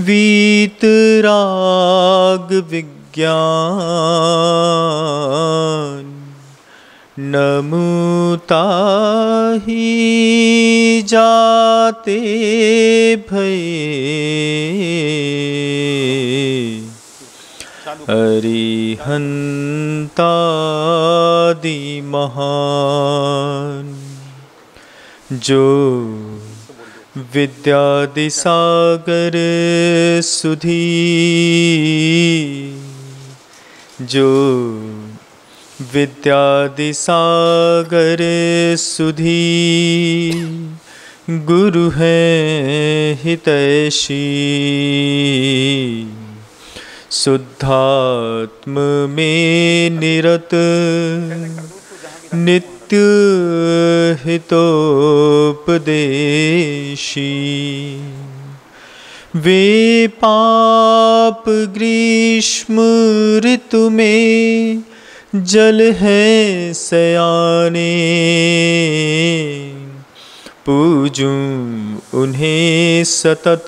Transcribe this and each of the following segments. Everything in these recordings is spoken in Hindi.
वीतराग विज्ञान नमुता ही जाते भय अरिहंतादि महान जो विद्यादि सागर सुधी जो विद्यादि सागर सुधी गुरु हैं हितैषी शुद्धात्म में निरत नित्य हितोपदेशी वे पाप ग्रीष्म ऋतु में जल है सयाने पूजूं उन्हें सतत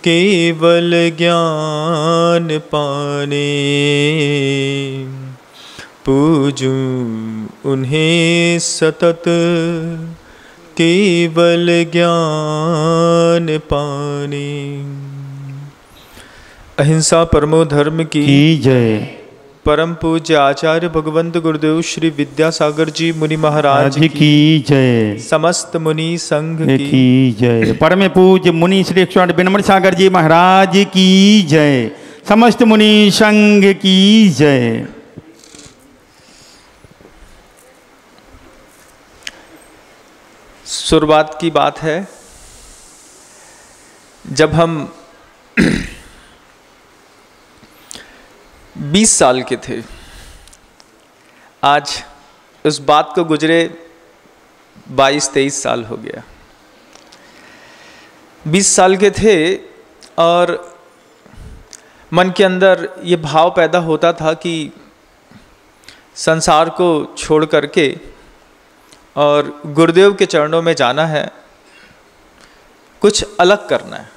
केवल ज्ञान पाने पूजूं उन्हें सतत केवल ज्ञान पाने। अहिंसा परमो धर्म की जय। परम पूज्य आचार्य भगवंत गुरुदेव श्री विद्यासागर जी मुनि महाराज की जय। समस्त मुनि संघ की जय। परम पूज्य मुनि श्री 108 विनम्र सागर जी महाराज की जय। समस्त मुनि संघ की जय। शुरुआत की बात है, जब हम 20 साल के थे। आज उस बात को गुजरे 22-23 साल हो गया। 20 साल के थे और मन के अंदर ये भाव पैदा होता था कि संसार को छोड़ करके और गुरुदेव के चरणों में जाना है, कुछ अलग करना है।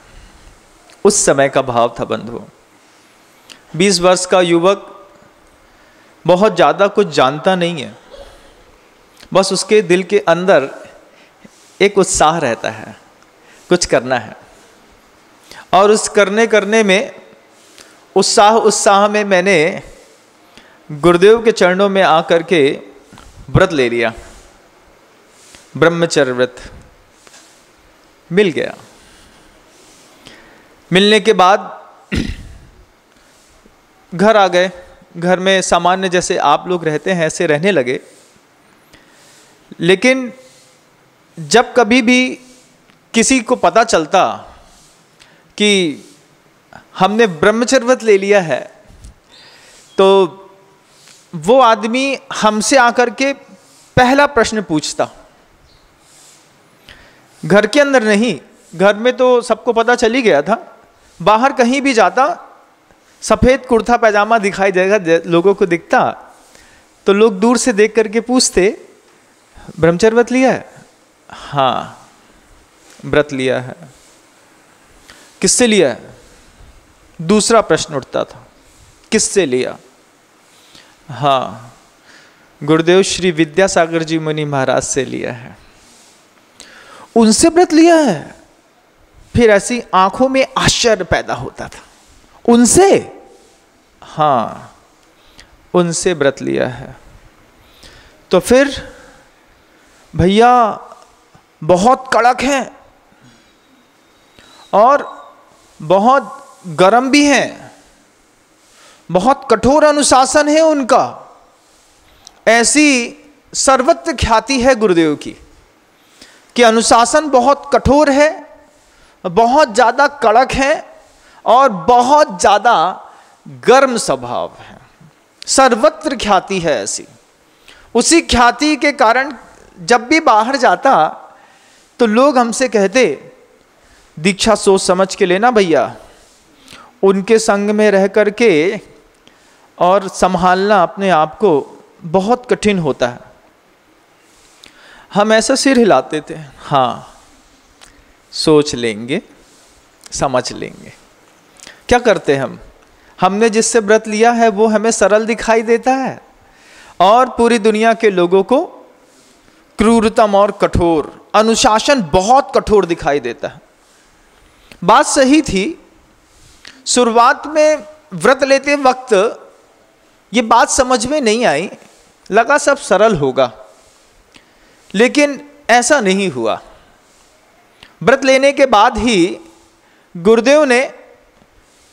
उस समय का भाव था बंधुओं। 20 वर्ष का युवक बहुत ज़्यादा कुछ जानता नहीं है, बस उसके दिल के अंदर एक उत्साह रहता है, कुछ करना है। और उस करने में उत्साह में मैंने गुरुदेव के चरणों में आकर के व्रत ले लिया, ब्रह्मचर्य व्रत मिल गया। मिलने के बाद घर आ गए। घर में सामान्य जैसे आप लोग रहते हैं ऐसे रहने लगे। लेकिन जब कभी भी किसी को पता चलता कि हमने ब्रह्मचर्य व्रत ले लिया है, तो वो आदमी हमसे आकर के पहला प्रश्न पूछता। घर के अंदर नहीं, घर में तो सबको पता चल ही गया था। बाहर कहीं भी जाता, सफ़ेद कुर्ता पैजामा दिखाई देगा, लोगों को दिखता तो लोग दूर से देख करके पूछते, ब्रह्मचर्य व्रत लिया है? हाँ, व्रत लिया है। किससे लिया है? दूसरा प्रश्न उठता था, किससे लिया? हाँ, गुरुदेव श्री विद्यासागर जी मुनि महाराज से लिया है। उनसे व्रत लिया है? फिर ऐसी आंखों में आश्चर्य पैदा होता था। उनसे? हाँ, उनसे व्रत लिया है। तो फिर भैया बहुत कड़क हैं और बहुत गरम भी हैं, बहुत कठोर अनुशासन है उनका। ऐसी सर्वत्र ख्याति है गुरुदेव की कि अनुशासन बहुत कठोर है, बहुत ज़्यादा कड़क है और बहुत ज़्यादा गर्म स्वभाव है। सर्वत्र ख्याति है ऐसी। उसी ख्याति के कारण जब भी बाहर जाता तो लोग हमसे कहते, दीक्षा सोच समझ के लेना भैया, उनके संग में रह करके और संभालना अपने आप को बहुत कठिन होता है। हम ऐसा सिर हिलाते थे, हाँ सोच लेंगे, समझ लेंगे। क्या करते हैं हमने जिससे व्रत लिया है वो हमें सरल दिखाई देता है और पूरी दुनिया के लोगों को क्रूरतम और कठोर, अनुशासन बहुत कठोर दिखाई देता है। बात सही थी, शुरुआत में व्रत लेते वक्त ये बात समझ में नहीं आई, लगा सब सरल होगा, लेकिन ऐसा नहीं हुआ। व्रत लेने के बाद ही गुरुदेव ने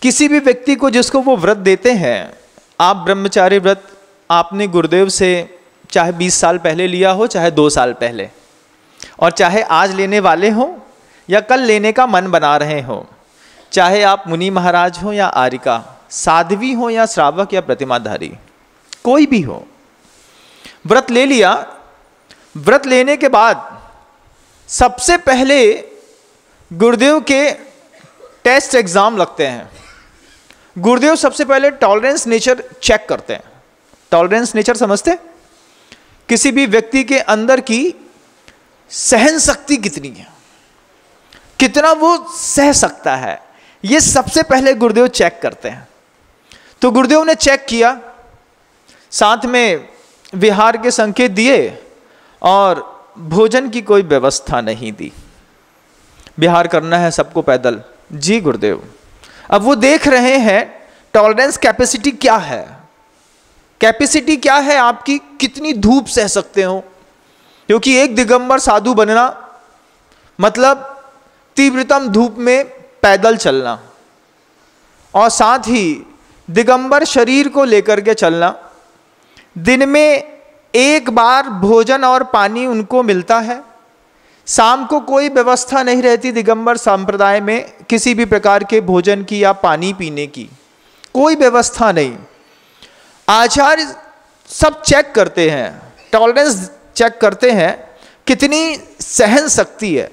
किसी भी व्यक्ति को जिसको वो व्रत देते हैं, आप ब्रह्मचारी व्रत आपने गुरुदेव से चाहे 20 साल पहले लिया हो, चाहे 2 साल पहले, और चाहे आज लेने वाले हो या कल लेने का मन बना रहे हो, चाहे आप मुनि महाराज हो या आरिका, साध्वी हो या श्रावक या प्रतिमाधारी, कोई भी हो, व्रत ले लिया। व्रत लेने के बाद सबसे पहले गुरुदेव के टेस्ट एग्जाम लगते हैं। गुरुदेव सबसे पहले टॉलरेंस नेचर चेक करते हैं। टॉलरेंस नेचर समझते? किसी भी व्यक्ति के अंदर की सहन शक्ति कितनी है, कितना वो सह सकता है, ये सबसे पहले गुरुदेव चेक करते हैं। तो गुरुदेव ने चेक किया, साथ में विहार के संकेत दिए और भोजन की कोई व्यवस्था नहीं दी। विहार करना है सबको पैदल, जी गुरुदेव। अब वो देख रहे हैं टॉलरेंस कैपेसिटी क्या है, कैपेसिटी क्या है आपकी, कितनी धूप सह सकते हो, क्योंकि एक दिगंबर साधु बनना मतलब तीव्रतम धूप में पैदल चलना, और साथ ही दिगंबर शरीर को लेकर के चलना। दिन में एक बार भोजन और पानी उनको मिलता है, शाम को कोई व्यवस्था नहीं रहती दिगंबर संप्रदाय में किसी भी प्रकार के भोजन की या पानी पीने की, कोई व्यवस्था नहीं। आचार्य सब चेक करते हैं, टॉलरेंस चेक करते हैं कितनी सहन शक्ति है।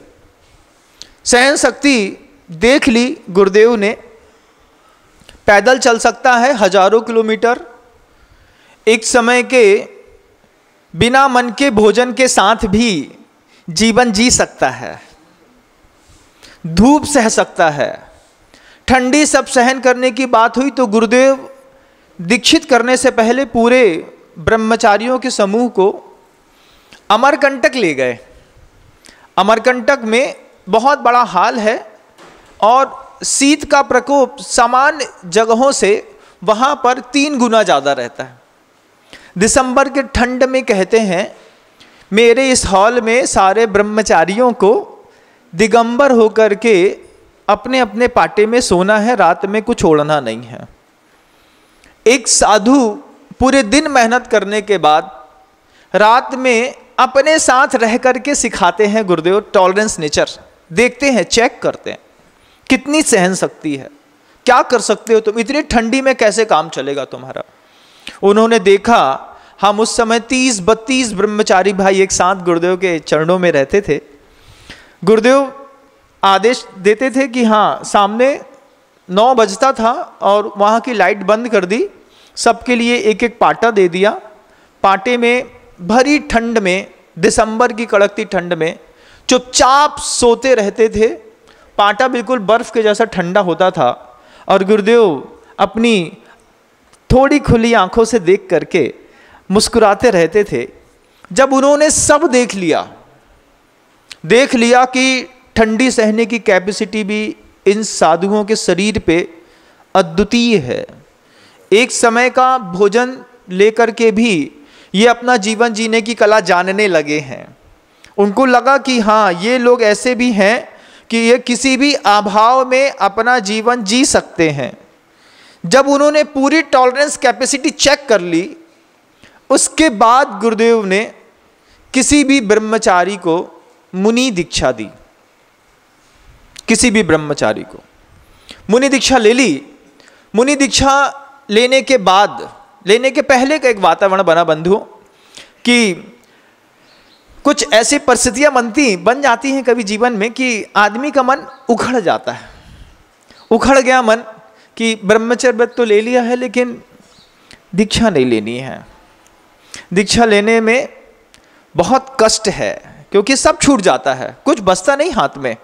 सहन शक्ति देख ली गुरुदेव ने, पैदल चल सकता है हजारों किलोमीटर, एक समय के बिना मन के भोजन के साथ भी जीवन जी सकता है, धूप सह सकता है, ठंडी सब सहन करने की बात हुई तो गुरुदेव दीक्षित करने से पहले पूरे ब्रह्मचारियों के समूह को अमरकंटक ले गए। अमरकंटक में बहुत बड़ा हाल है और शीत का प्रकोप सामान्य जगहों से वहाँ पर 3 गुना ज़्यादा रहता है। दिसंबर के ठंड में कहते हैं मेरे इस हॉल में सारे ब्रह्मचारियों को दिगंबर होकर के अपने अपने पाटे में सोना है, रात में कुछ ओढ़ना नहीं है। एक साधु पूरे दिन मेहनत करने के बाद रात में अपने साथ रह करके सिखाते हैं गुरुदेव टॉलरेंस नेचर, देखते हैं, चेक करते हैं कितनी सहन शक्ति है, क्या कर सकते हो तुम, इतनी ठंडी में कैसे काम चलेगा तुम्हारा। उन्होंने देखा, हम उस समय 30-32 ब्रह्मचारी भाई एक साथ गुरुदेव के चरणों में रहते थे। गुरुदेव आदेश देते थे कि हाँ, सामने 9 बजता था और वहाँ की लाइट बंद कर दी, सबके लिए एक एक पाटा दे दिया। पाटे में भरी ठंड में, दिसंबर की कड़कती ठंड में चुपचाप सोते रहते थे। पाटा बिल्कुल बर्फ के जैसा ठंडा होता था और गुरुदेव अपनी थोड़ी खुली आंखों से देख करके मुस्कुराते रहते थे। जब उन्होंने सब देख लिया कि ठंडी सहने की कैपेसिटी भी इन साधुओं के शरीर पे अद्वितीय है, एक समय का भोजन लेकर के भी ये अपना जीवन जीने की कला जानने लगे हैं। उनको लगा कि हाँ, ये लोग ऐसे भी हैं कि ये किसी भी अभाव में अपना जीवन जी सकते हैं। जब उन्होंने पूरी टॉलरेंस कैपेसिटी चेक कर ली, उसके बाद गुरुदेव ने किसी भी ब्रह्मचारी को मुनि दीक्षा दी। किसी भी ब्रह्मचारी को मुनि दीक्षा ले ली। मुनि दीक्षा लेने के बाद, लेने के पहले का एक वातावरण बना बंधुओं कि कुछ ऐसी परिस्थितियां बन जाती हैं कभी जीवन में कि आदमी का मन उखड़ जाता है। उखड़ गया मन कि ब्रह्मचर्य व्रत तो ले लिया है लेकिन दीक्षा नहीं लेनी है। दीक्षा लेने में बहुत कष्ट है क्योंकि सब छूट जाता है, कुछ बचता नहीं हाथ में,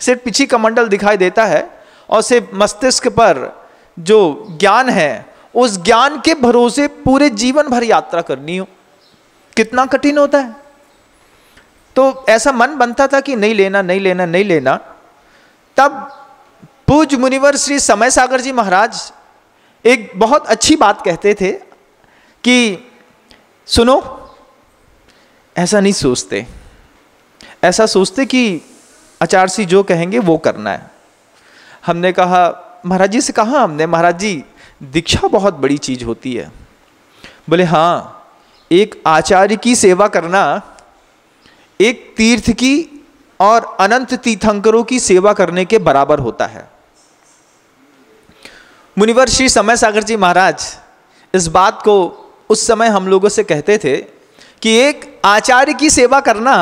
सिर्फ पीछे कमंडल दिखाई देता है और सिर्फ मस्तिष्क पर जो ज्ञान है उस ज्ञान के भरोसे पूरे जीवन भर यात्रा करनी हो, कितना कठिन होता है। तो ऐसा मन बनता था कि नहीं लेना नहीं लेना नहीं लेना। तब पूज्य मुनिवर श्री समय सागर जी महाराज एक बहुत अच्छी बात कहते थे कि सुनो, ऐसा नहीं सोचते, ऐसा सोचते कि आचार्य जी जो कहेंगे वो करना है। हमने कहा, महाराज जी से कहा हमने, महाराज जी दीक्षा बहुत बड़ी चीज होती है। बोले हाँ, एक आचार्य की सेवा करना एक तीर्थ की और अनंत तीर्थंकरों की सेवा करने के बराबर होता है। मुनिवर श्री समय सागर जी महाराज इस बात को उस समय हम लोगों से कहते थे कि एक आचार्य की सेवा करना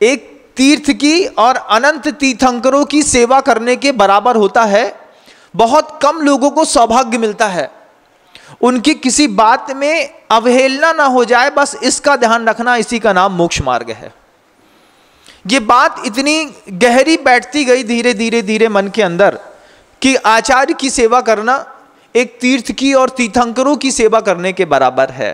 एक तीर्थ की और अनंत तीर्थंकरों की सेवा करने के बराबर होता है। बहुत कम लोगों को सौभाग्य मिलता है, उनकी किसी बात में अवहेलना ना हो जाए, बस इसका ध्यान रखना, इसी का नाम मोक्ष मार्ग है। ये बात इतनी गहरी बैठती गई धीरे धीरे धीरे मन के अंदर कि आचार्य की सेवा करना एक तीर्थ की और तीर्थंकरों की सेवा करने के बराबर है।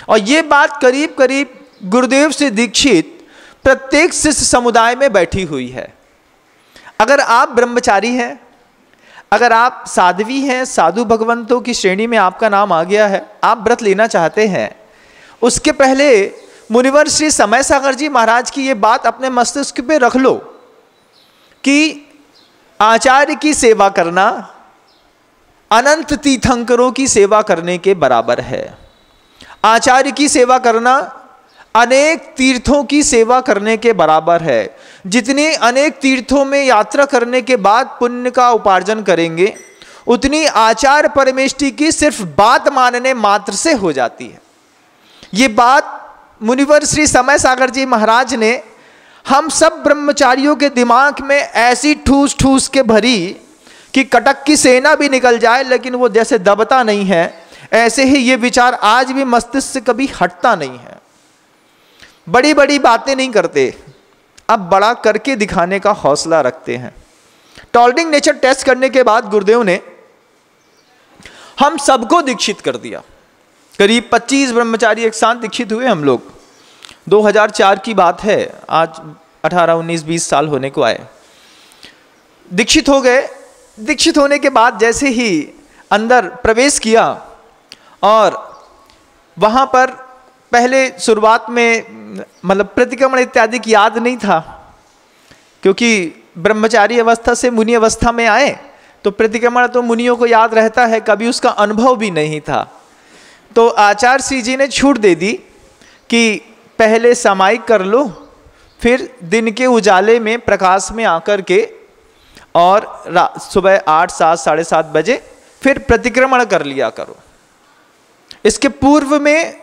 और ये बात करीब करीब गुरुदेव से दीक्षित प्रत्येक शिष्य समुदाय में बैठी हुई है। अगर आप ब्रह्मचारी हैं, अगर आप साध्वी हैं, साधु भगवंतों की श्रेणी में आपका नाम आ गया है, आप व्रत लेना चाहते हैं, उसके पहले मुनिवर श्री समय सागर जी महाराज की ये बात अपने मस्तिष्क पे रख लो कि आचार्य की सेवा करना अनंत तीर्थंकरों की सेवा करने के बराबर है। आचार्य की सेवा करना अनेक तीर्थों की सेवा करने के बराबर है। जितनी अनेक तीर्थों में यात्रा करने के बाद पुण्य का उपार्जन करेंगे, उतनी आचार्य परमेष्टि की सिर्फ बात मानने मात्र से हो जाती है। ये बात मुनिवर श्री समय सागर जी महाराज ने हम सब ब्रह्मचारियों के दिमाग में ऐसी ठूस ठूस के भरी कि कटक की सेना भी निकल जाए लेकिन वो जैसे दबता नहीं है, ऐसे ही ये विचार आज भी मस्तिष्क से कभी हटता नहीं है। बड़ी बड़ी बातें नहीं करते, अब बड़ा करके दिखाने का हौसला रखते हैं। टॉलरिंग नेचर टेस्ट करने के बाद गुरुदेव ने हम सबको दीक्षित कर दिया। करीब 25 ब्रह्मचारी एक साथ दीक्षित हुए हम लोग। 2004 की बात है, आज 18, 19, 20 साल होने को आए। दीक्षित हो गए। दीक्षित होने के बाद जैसे ही अंदर प्रवेश किया और वहाँ पर पहले शुरुआत में मतलब प्रतिक्रमण इत्यादि की याद नहीं था, क्योंकि ब्रह्मचारी अवस्था से मुनि अवस्था में आए तो प्रतिक्रमण तो मुनियों को याद रहता है, कभी उसका अनुभव भी नहीं था। तो आचार्य श्री जी ने छूट दे दी कि पहले सामायिक कर लो, फिर दिन के उजाले में प्रकाश में आकर के और सुबह 8, 7, 7:30 बजे फिर प्रतिक्रमण कर लिया करो। इसके पूर्व में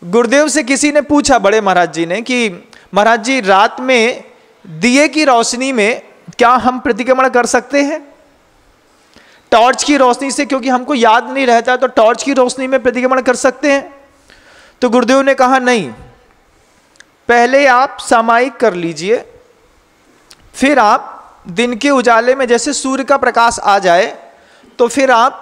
गुरुदेव से किसी ने पूछा, बड़े महाराज जी ने, कि महाराज जी रात में दिए की रोशनी में क्या हम प्रतिक्रमण कर सकते हैं? टॉर्च की रोशनी से, क्योंकि हमको याद नहीं रहता, तो टॉर्च की रोशनी में प्रतिक्रमण कर सकते हैं? तो गुरुदेव ने कहा नहीं, पहले आप सामायिक कर लीजिए, फिर आप दिन के उजाले में जैसे सूर्य का प्रकाश आ जाए तो फिर आप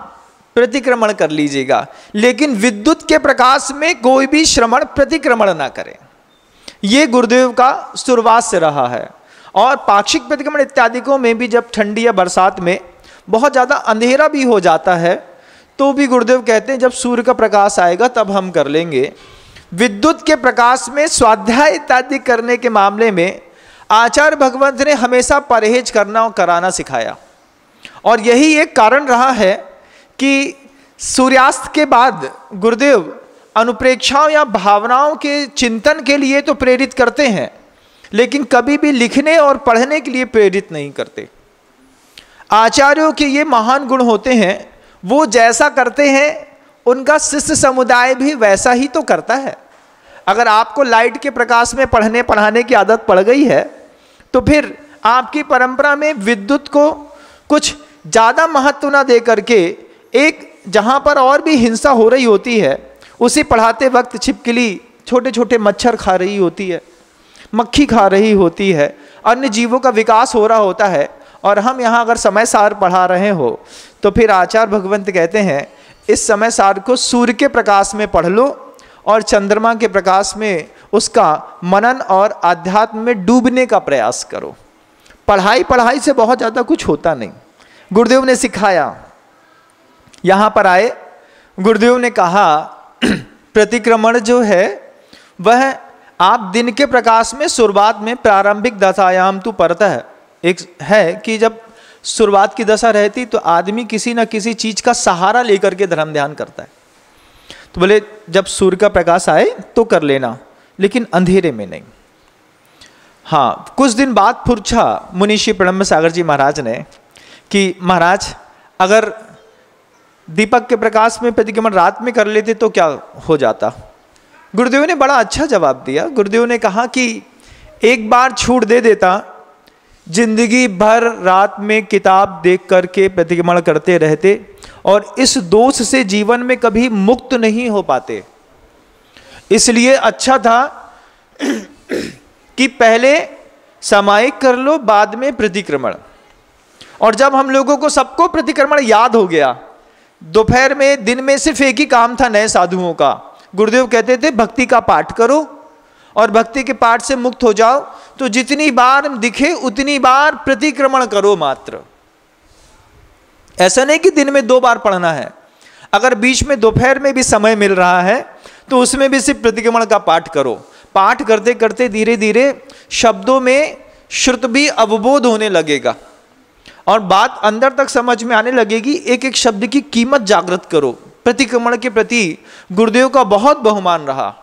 प्रतिक्रमण कर लीजिएगा, लेकिन विद्युत के प्रकाश में कोई भी श्रवण प्रतिक्रमण ना करें। ये गुरुदेव का शुरुआत से रहा है। और पाक्षिक प्रतिक्रमण इत्यादिकों में भी जब ठंडी या बरसात में बहुत ज़्यादा अंधेरा भी हो जाता है तो भी गुरुदेव कहते हैं जब सूर्य का प्रकाश आएगा तब हम कर लेंगे। विद्युत के प्रकाश में स्वाध्याय इत्यादि करने के मामले में आचार्य भगवंत ने हमेशा परहेज करना और कराना सिखाया। और यही एक कारण रहा है कि सूर्यास्त के बाद गुरुदेव अनुप्रेक्षाओं या भावनाओं के चिंतन के लिए तो प्रेरित करते हैं, लेकिन कभी भी लिखने और पढ़ने के लिए प्रेरित नहीं करते। आचार्यों के ये महान गुण होते हैं, वो जैसा करते हैं उनका शिष्य समुदाय भी वैसा ही तो करता है। अगर आपको लाइट के प्रकाश में पढ़ने पढ़ाने की आदत पड़ गई है तो फिर आपकी परंपरा में विद्युत को कुछ ज़्यादा महत्व न दे करके एक जहाँ पर और भी हिंसा हो रही होती है उसे पढ़ाते वक्त छिपकली छोटे छोटे मच्छर खा रही होती है, मक्खी खा रही होती है, अन्य जीवों का विकास हो रहा होता है, और हम यहाँ अगर समय सार पढ़ा रहे हो तो फिर आचार्य भगवंत कहते हैं इस समय सार को सूर्य के प्रकाश में पढ़ लो और चंद्रमा के प्रकाश में उसका मनन और आध्यात्म में डूबने का प्रयास करो। पढ़ाई से बहुत ज़्यादा कुछ होता नहीं। गुरुदेव ने सिखाया, यहाँ पर आए गुरुदेव ने कहा प्रतिक्रमण जो है वह आप दिन के प्रकाश में शुरुआत में प्रारंभिक दशायाम तो परतः एक है कि जब शुरुआत की दशा रहती तो आदमी किसी न किसी चीज का सहारा लेकर के धर्म ध्यान करता है। तो बोले जब सूर्य का प्रकाश आए तो कर लेना, लेकिन अंधेरे में नहीं। हाँ, कुछ दिन बाद पूछा मुनिषी प्रणम्य सागर जी महाराज ने कि महाराज अगर दीपक के प्रकाश में प्रतिक्रमण रात में कर लेते तो क्या हो जाता। गुरुदेव ने बड़ा अच्छा जवाब दिया। गुरुदेव ने कहा कि एक बार छूट दे देता, जिंदगी भर रात में किताब देख करके प्रतिक्रमण करते रहते और इस दोष से जीवन में कभी मुक्त नहीं हो पाते। इसलिए अच्छा था कि पहले सामायिक कर लो, बाद में प्रतिक्रमण। और जब हम लोगों को सबको प्रतिक्रमण याद हो गया, दोपहर में दिन में सिर्फ एक ही काम था नए साधुओं का। गुरुदेव कहते थे भक्ति का पाठ करो और भक्ति के पाठ से मुक्त हो जाओ, तो जितनी बार दिखे उतनी बार प्रतिक्रमण करो मात्र। ऐसा नहीं कि दिन में 2 बार पढ़ना है। अगर बीच में दोपहर में भी समय मिल रहा है तो उसमें भी सिर्फ प्रतिक्रमण का पाठ करो। पाठ करते करते धीरे धीरे शब्दों में श्रुत भी अवबोध होने लगेगा और बात अंदर तक समझ में आने लगेगी। एक एक शब्द की कीमत जागृत करो। प्रतिक्रमण के प्रति गुरुदेव का बहुत बहुमान रहा।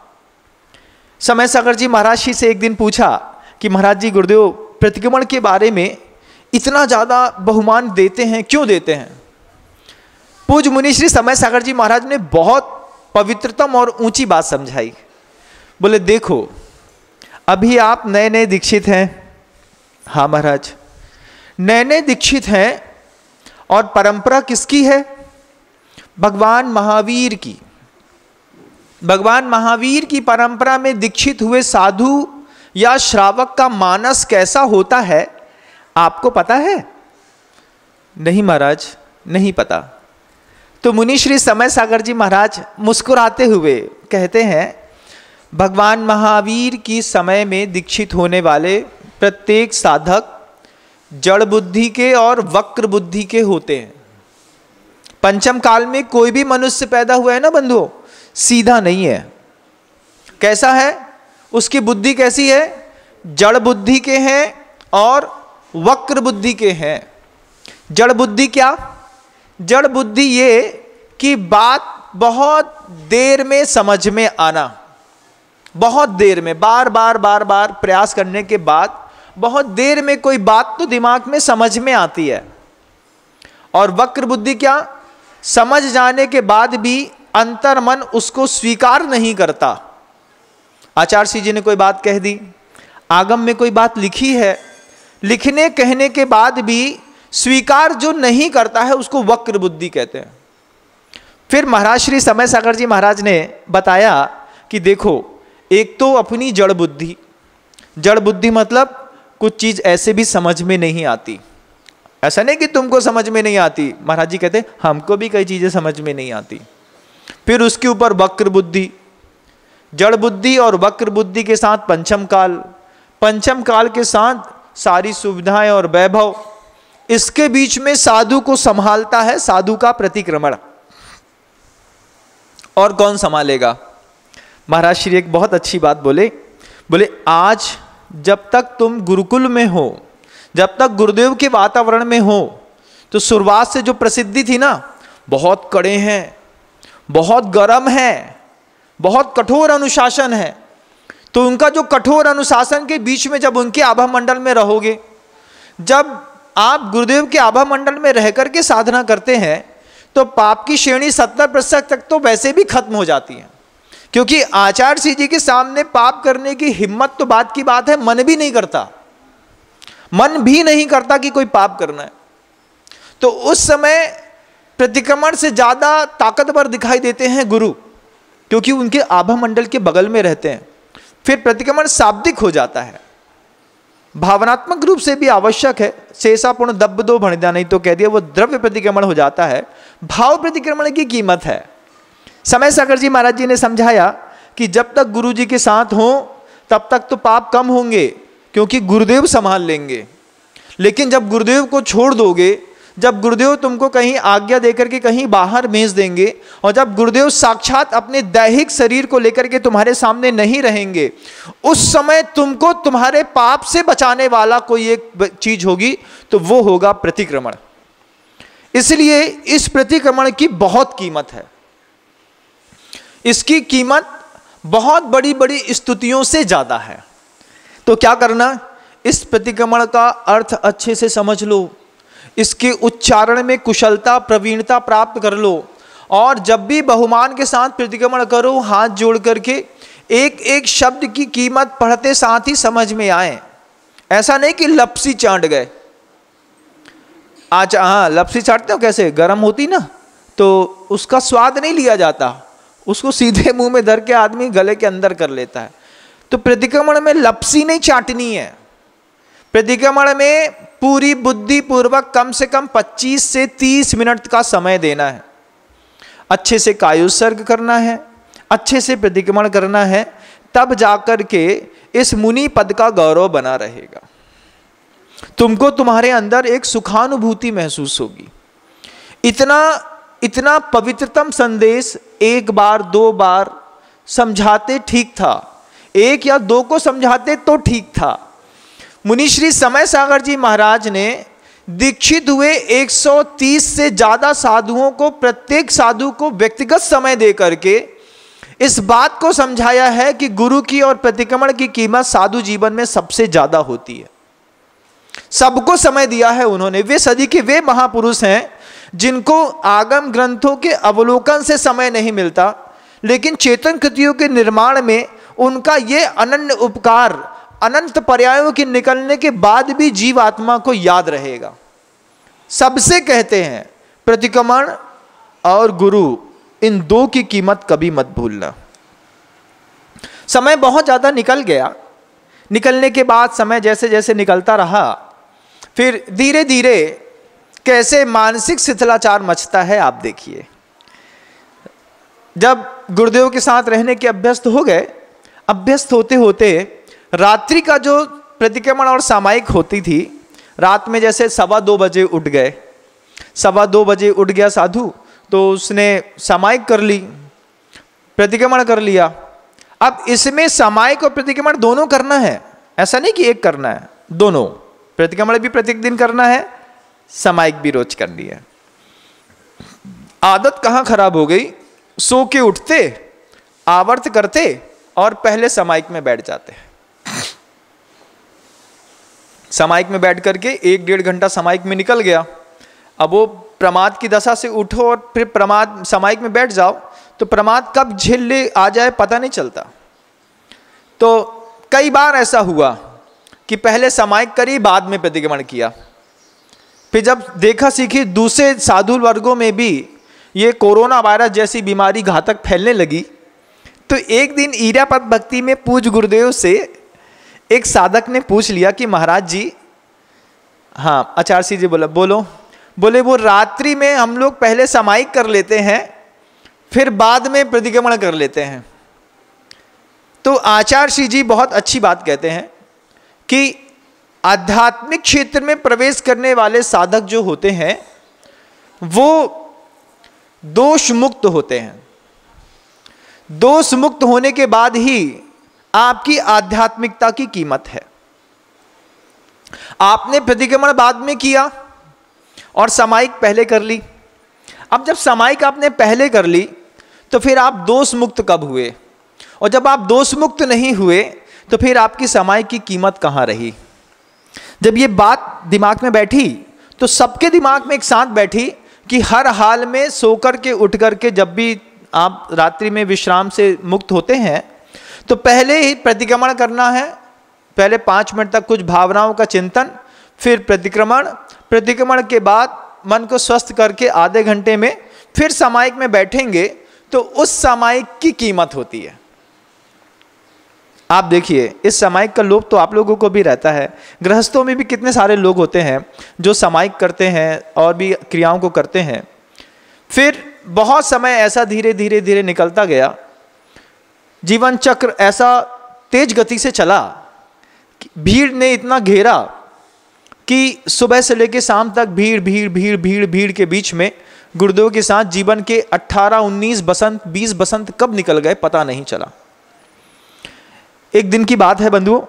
समय सागर जी महाराज जी से एक दिन पूछा कि महाराज जी गुरुदेव प्रतिक्रमण के बारे में इतना ज़्यादा बहुमान देते हैं, क्यों देते हैं। पूज मुनि श्री समय सागर जी महाराज ने बहुत पवित्रतम और ऊंची बात समझाई। बोले देखो अभी आप नए नए दीक्षित हैं। हाँ महाराज, नए नए दीक्षित हैं और परंपरा किसकी है? भगवान महावीर की। भगवान महावीर की परंपरा में दीक्षित हुए साधु या श्रावक का मानस कैसा होता है आपको पता है? नहीं महाराज, नहीं पता। तो मुनि श्री समय सागर जी महाराज मुस्कुराते हुए कहते हैं भगवान महावीर की समय में दीक्षित होने वाले प्रत्येक साधक जड़ बुद्धि के और वक्र बुद्धि के होते हैं। पंचम काल में कोई भी मनुष्य पैदा हुआ है ना बंधुओं, सीधा नहीं है। कैसा है? उसकी बुद्धि कैसी है? जड़ बुद्धि के हैं और वक्र बुद्धि के हैं। जड़ बुद्धि क्या? जड़ बुद्धि ये कि बात बहुत देर में समझ में आना, बहुत देर में बार बार प्रयास करने के बाद बहुत देर में कोई बात तो दिमाग में समझ में आती है। और वक्र बुद्धि क्या? समझ जाने के बाद भी अंतर मन उसको स्वीकार नहीं करता। आचार्य जी ने कोई बात कह दी, आगम में कोई बात लिखी है, लिखने कहने के बाद भी स्वीकार जो नहीं करता है उसको वक्र बुद्धि कहते हैं। फिर महाराज श्री समय सागर जी महाराज ने बताया कि देखो एक तो अपनी जड़ बुद्धि, जड़ बुद्धि मतलब कुछ चीज ऐसे भी समझ में नहीं आती। ऐसा नहीं कि तुमको समझ में नहीं आती, महाराज जी कहते हमको भी कई चीजें समझ में नहीं आती। फिर उसके ऊपर वक्र बुद्धि, जड़ बुद्धि और वक्र बुद्धि के साथ पंचम काल, पंचम काल के साथ सारी सुविधाएं और वैभव। इसके बीच में साधु को संभालता है साधु का प्रतिक्रमण। और कौन संभालेगा? महाराज श्री एक बहुत अच्छी बात बोले, बोले आज जब तक तुम गुरुकुल में हो, जब तक गुरुदेव के वातावरण में हो, तो शुरुआत से जो प्रसिद्धि थी ना, बहुत कड़े हैं, बहुत गर्म है, बहुत कठोर अनुशासन है। तो उनका जो कठोर अनुशासन के बीच में जब उनके आभा मंडल में रहोगे, जब आप गुरुदेव के आभा मंडल में रह करके साधना करते हैं तो पाप की श्रेणी 70% तक तो वैसे भी खत्म हो जाती है। क्योंकि आचार्य जी के सामने पाप करने की हिम्मत तो बात की बात है, मन भी नहीं करता, मन भी नहीं करता कि कोई पाप करना है। तो उस समय प्रतिक्रमण से ज्यादा ताकतवर दिखाई देते हैं गुरु, क्योंकि उनके आभा मंडल के बगल में रहते हैं। फिर प्रतिक्रमण शाब्दिक हो जाता है। भावनात्मक रूप से भी आवश्यक है। शेषापूर्ण दब दो भणिदा, नहीं तो कह दिया वो द्रव्य प्रतिक्रमण हो जाता है। भाव प्रतिक्रमण की कीमत है। समय सागर जी महाराज जी ने समझाया कि जब तक गुरु जी के साथ हो तब तक तो पाप कम होंगे, क्योंकि गुरुदेव संभाल लेंगे। लेकिन जब गुरुदेव को छोड़ दोगे, जब गुरुदेव तुमको कहीं आज्ञा देकर के कहीं बाहर भेज देंगे, और जब गुरुदेव साक्षात अपने दैहिक शरीर को लेकर के तुम्हारे सामने नहीं रहेंगे, उस समय तुमको तुम्हारे पाप से बचाने वाला कोई एक चीज होगी, तो वो होगा प्रतिक्रमण। इसलिए इस प्रतिक्रमण की बहुत कीमत है। इसकी कीमत बहुत बड़ी बड़ी स्तुतियों से ज्यादा है। तो क्या करना, इस प्रतिक्रमण का अर्थ अच्छे से समझ लो, इसके उच्चारण में कुशलता प्रवीणता प्राप्त कर लो, और जब भी बहुमान के साथ प्रतिक्रमण करो, हाथ जोड़ करके एक एक शब्द की कीमत पढ़ते साथ ही समझ में आए। ऐसा नहीं कि लपसी चाट गए। आज हाँ, लपसी चाटते हो कैसे, गर्म होती ना तो उसका स्वाद नहीं लिया जाता, उसको सीधे मुंह में धर के आदमी गले के अंदर कर लेता है। तो प्रतिक्रमण में लपसी नहीं चाटनी है। प्रतिक्रमण में पूरी बुद्धि पूर्वक कम से कम 25 से 30 मिनट का समय देना है। अच्छे से कायोत्सर्ग करना है, अच्छे से प्रतिक्रमण करना है, तब जाकर के इस मुनि पद का गौरव बना रहेगा। तुमको तुम्हारे अंदर एक सुखानुभूति महसूस होगी। इतना पवित्रतम संदेश एक बार दो बार समझाते ठीक था, एक या दो को समझाते तो ठीक था। मुनि श्री समय सागर जी महाराज ने दीक्षित हुए 130 से ज्यादा साधुओं को, प्रत्येक साधु को व्यक्तिगत समय दे करके इस बात को समझाया है कि गुरु की और प्रतिक्रमण की कीमत साधु जीवन में सबसे ज्यादा होती है। सबको समय दिया है उन्होंने। वे सदी के वे महापुरुष हैं जिनको आगम ग्रंथों के अवलोकन से समय नहीं मिलता, लेकिन चेतन कृतियों के निर्माण में उनका ये अनन्य उपकार अनंत पर्यायों के निकलने के बाद भी जीव आत्मा को याद रहेगा। सबसे कहते हैं प्रतिक्रमण और गुरु, इन दो की कीमत कभी मत भूलना। समय बहुत ज़्यादा निकल गया। निकलने के बाद समय जैसे जैसे निकलता रहा, फिर धीरे धीरे कैसे मानसिक शिथिलाचार मचता है आप देखिए। जब गुरुदेव के साथ रहने के अभ्यस्त हो गए, अभ्यस्त होते होते रात्रि का जो प्रतिक्रमण और सामायिक होती थी, रात में जैसे 2:15 बजे उठ गए, 2:15 बजे उठ गया साधु, तो उसने सामायिक कर ली, प्रतिक्रमण कर लिया। अब इसमें सामायिक और प्रतिक्रमण दोनों करना है, ऐसा नहीं कि एक करना है, दोनों। प्रतिक्रमण भी प्रत्येक दिन करना है, सामायिक भी रोज करनी है। आदत कहाँ खराब हो गई, सो के उठते, आवर्त करते और पहले सामायिक में बैठ जाते हैं। सामायिक में बैठ करके 1-1.5 घंटा सामायिक में निकल गया। अब वो प्रमाद की दशा से उठो और फिर प्रमाद सामायिक में बैठ जाओ, तो प्रमाद कब झेल ले आ जाए पता नहीं चलता। तो कई बार ऐसा हुआ कि पहले सामायिक करी, बाद में प्रतिक्रमण किया। फिर जब देखा सीखी दूसरे साधु वर्गों में भी ये कोरोना वायरस जैसी बीमारी घातक फैलने लगी, तो एक दिन ईरापद भक्ति में पूज गुरुदेव से एक साधक ने पूछ लिया कि महाराज जी, हाँ आचार्य सिंह जी बोले वो रात्रि में हम लोग पहले सामायिक कर लेते हैं, फिर बाद में प्रतिक्रमण कर लेते हैं। तो आचार्य सिंह जी बहुत अच्छी बात कहते हैं कि आध्यात्मिक क्षेत्र में प्रवेश करने वाले साधक जो होते हैं वो दोष मुक्त होते हैं। दोष मुक्त होने के बाद ही आपकी आध्यात्मिकता की कीमत है। आपने प्रतिक्रमण बाद में किया और सामायिक पहले कर ली। अब जब सामायिक आपने पहले कर ली तो फिर आप दोष मुक्त कब हुए? और जब आप दोष मुक्त नहीं हुए तो फिर आपकी सामायिक की कीमत कहाँ रही? जब ये बात दिमाग में बैठी तो सबके दिमाग में एक साथ बैठी कि हर हाल में सोकर के उठ करके जब भी आप रात्रि में विश्राम से मुक्त होते हैं तो पहले ही प्रतिक्रमण करना है। पहले 5 मिनट तक कुछ भावनाओं का चिंतन, फिर प्रतिक्रमण के बाद मन को स्वस्थ करके आधे घंटे में फिर सामायिक में बैठेंगे तो उस सामायिक की कीमत होती है। आप देखिए, इस सामायिक का लोभ तो आप लोगों को भी रहता है। गृहस्थों में भी कितने सारे लोग होते हैं जो सामायिक करते हैं और भी क्रियाओं को करते हैं। फिर बहुत समय ऐसा धीरे धीरे धीरे निकलता गया, जीवन चक्र ऐसा तेज गति से चला, भीड़ ने इतना घेरा कि सुबह से लेकर शाम तक भीड़ भीड़ भीड़ भीड़ भीड़ के बीच में गुरुदेव के साथ जीवन के 18, 19 बसंत, 20 बसंत कब निकल गए पता नहीं चला। एक दिन की बात है बंधुओं,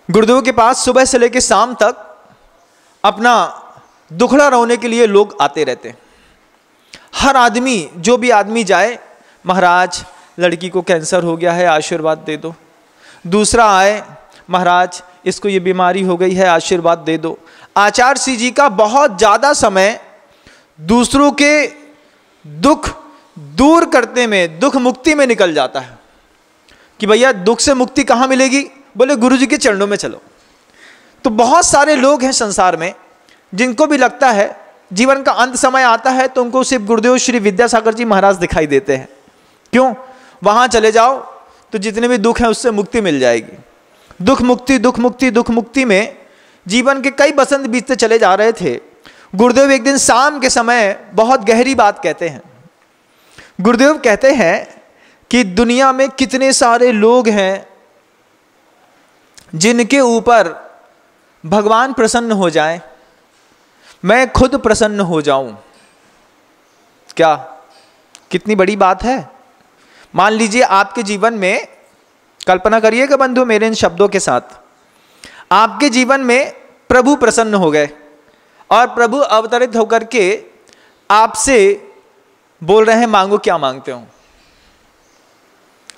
गुरुदेव के पास सुबह से लेकर शाम तक अपना दुखड़ा रोने के लिए लोग आते रहते। हर आदमी, जो भी आदमी जाए, महाराज लड़की को कैंसर हो गया है, आशीर्वाद दे दो। दूसरा आए, महाराज इसको ये बीमारी हो गई है, आशीर्वाद दे दो। आचार्य श्री जी का बहुत ज़्यादा समय दूसरों के दुख दूर करने में, दुख मुक्ति में निकल जाता है कि भैया दुख से मुक्ति कहाँ मिलेगी? बोले गुरु जी के चरणों में चलो। तो बहुत सारे लोग हैं संसार में जिनको भी लगता है जीवन का अंत समय आता है तो उनको सिर्फ गुरुदेव श्री विद्यासागर जी महाराज दिखाई देते हैं। क्यों? वहाँ चले जाओ तो जितने भी दुख हैं उससे मुक्ति मिल जाएगी। दुख मुक्ति दुख मुक्ति दुख मुक्ति में जीवन के कई बसंत बीतते चले जा रहे थे। गुरुदेव एक दिन शाम के समय बहुत गहरी बात कहते हैं। गुरुदेव कहते हैं कि दुनिया में कितने सारे लोग हैं जिनके ऊपर भगवान प्रसन्न हो जाए, मैं खुद प्रसन्न हो जाऊं। क्या कितनी बड़ी बात है। मान लीजिए आपके जीवन में, कल्पना करिएगा बंधु मेरे इन शब्दों के साथ, आपके जीवन में प्रभु प्रसन्न हो गए और प्रभु अवतरित होकर के आपसे बोल रहे हैं मांगो क्या मांगते हो।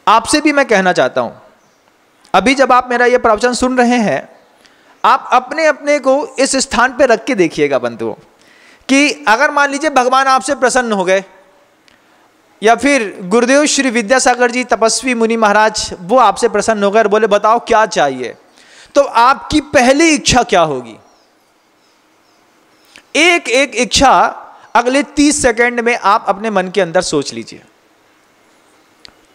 आपसे भी मैं कहना चाहता हूं, अभी जब आप मेरा यह प्रवचन सुन रहे हैं, आप अपने अपने को इस स्थान पे रख के देखिएगा बंधुओं कि अगर मान लीजिए भगवान आपसे प्रसन्न हो गए या फिर गुरुदेव श्री विद्यासागर जी तपस्वी मुनि महाराज वो आपसे प्रसन्न हो गए और बोले बताओ क्या चाहिए, तो आपकी पहली इच्छा क्या होगी? एक एक इच्छा अगले 30 सेकंड में आप अपने मन के अंदर सोच लीजिए।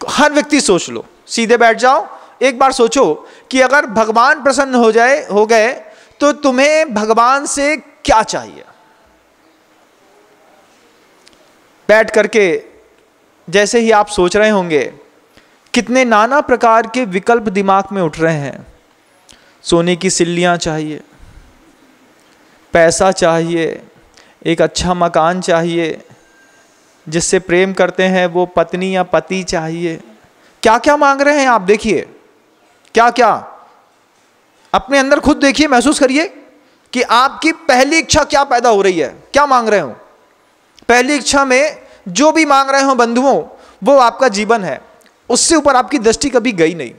हर व्यक्ति सोच लो, सीधे बैठ जाओ, एक बार सोचो कि अगर भगवान प्रसन्न हो गए तो तुम्हें भगवान से क्या चाहिए। बैठ करके जैसे ही आप सोच रहे होंगे, कितने नाना प्रकार के विकल्प दिमाग में उठ रहे हैं। सोने की सिल्लियां चाहिए, पैसा चाहिए, एक अच्छा मकान चाहिए, जिससे प्रेम करते हैं वो पत्नी या पति चाहिए। क्या क्या मांग रहे हैं आप देखिए, क्या क्या अपने अंदर खुद देखिए, महसूस करिए कि आपकी पहली इच्छा क्या पैदा हो रही है, क्या मांग रहे हो। पहली इच्छा में जो भी मांग रहे हो बंधुओं, वो आपका जीवन है, उससे ऊपर आपकी दृष्टि कभी गई नहीं।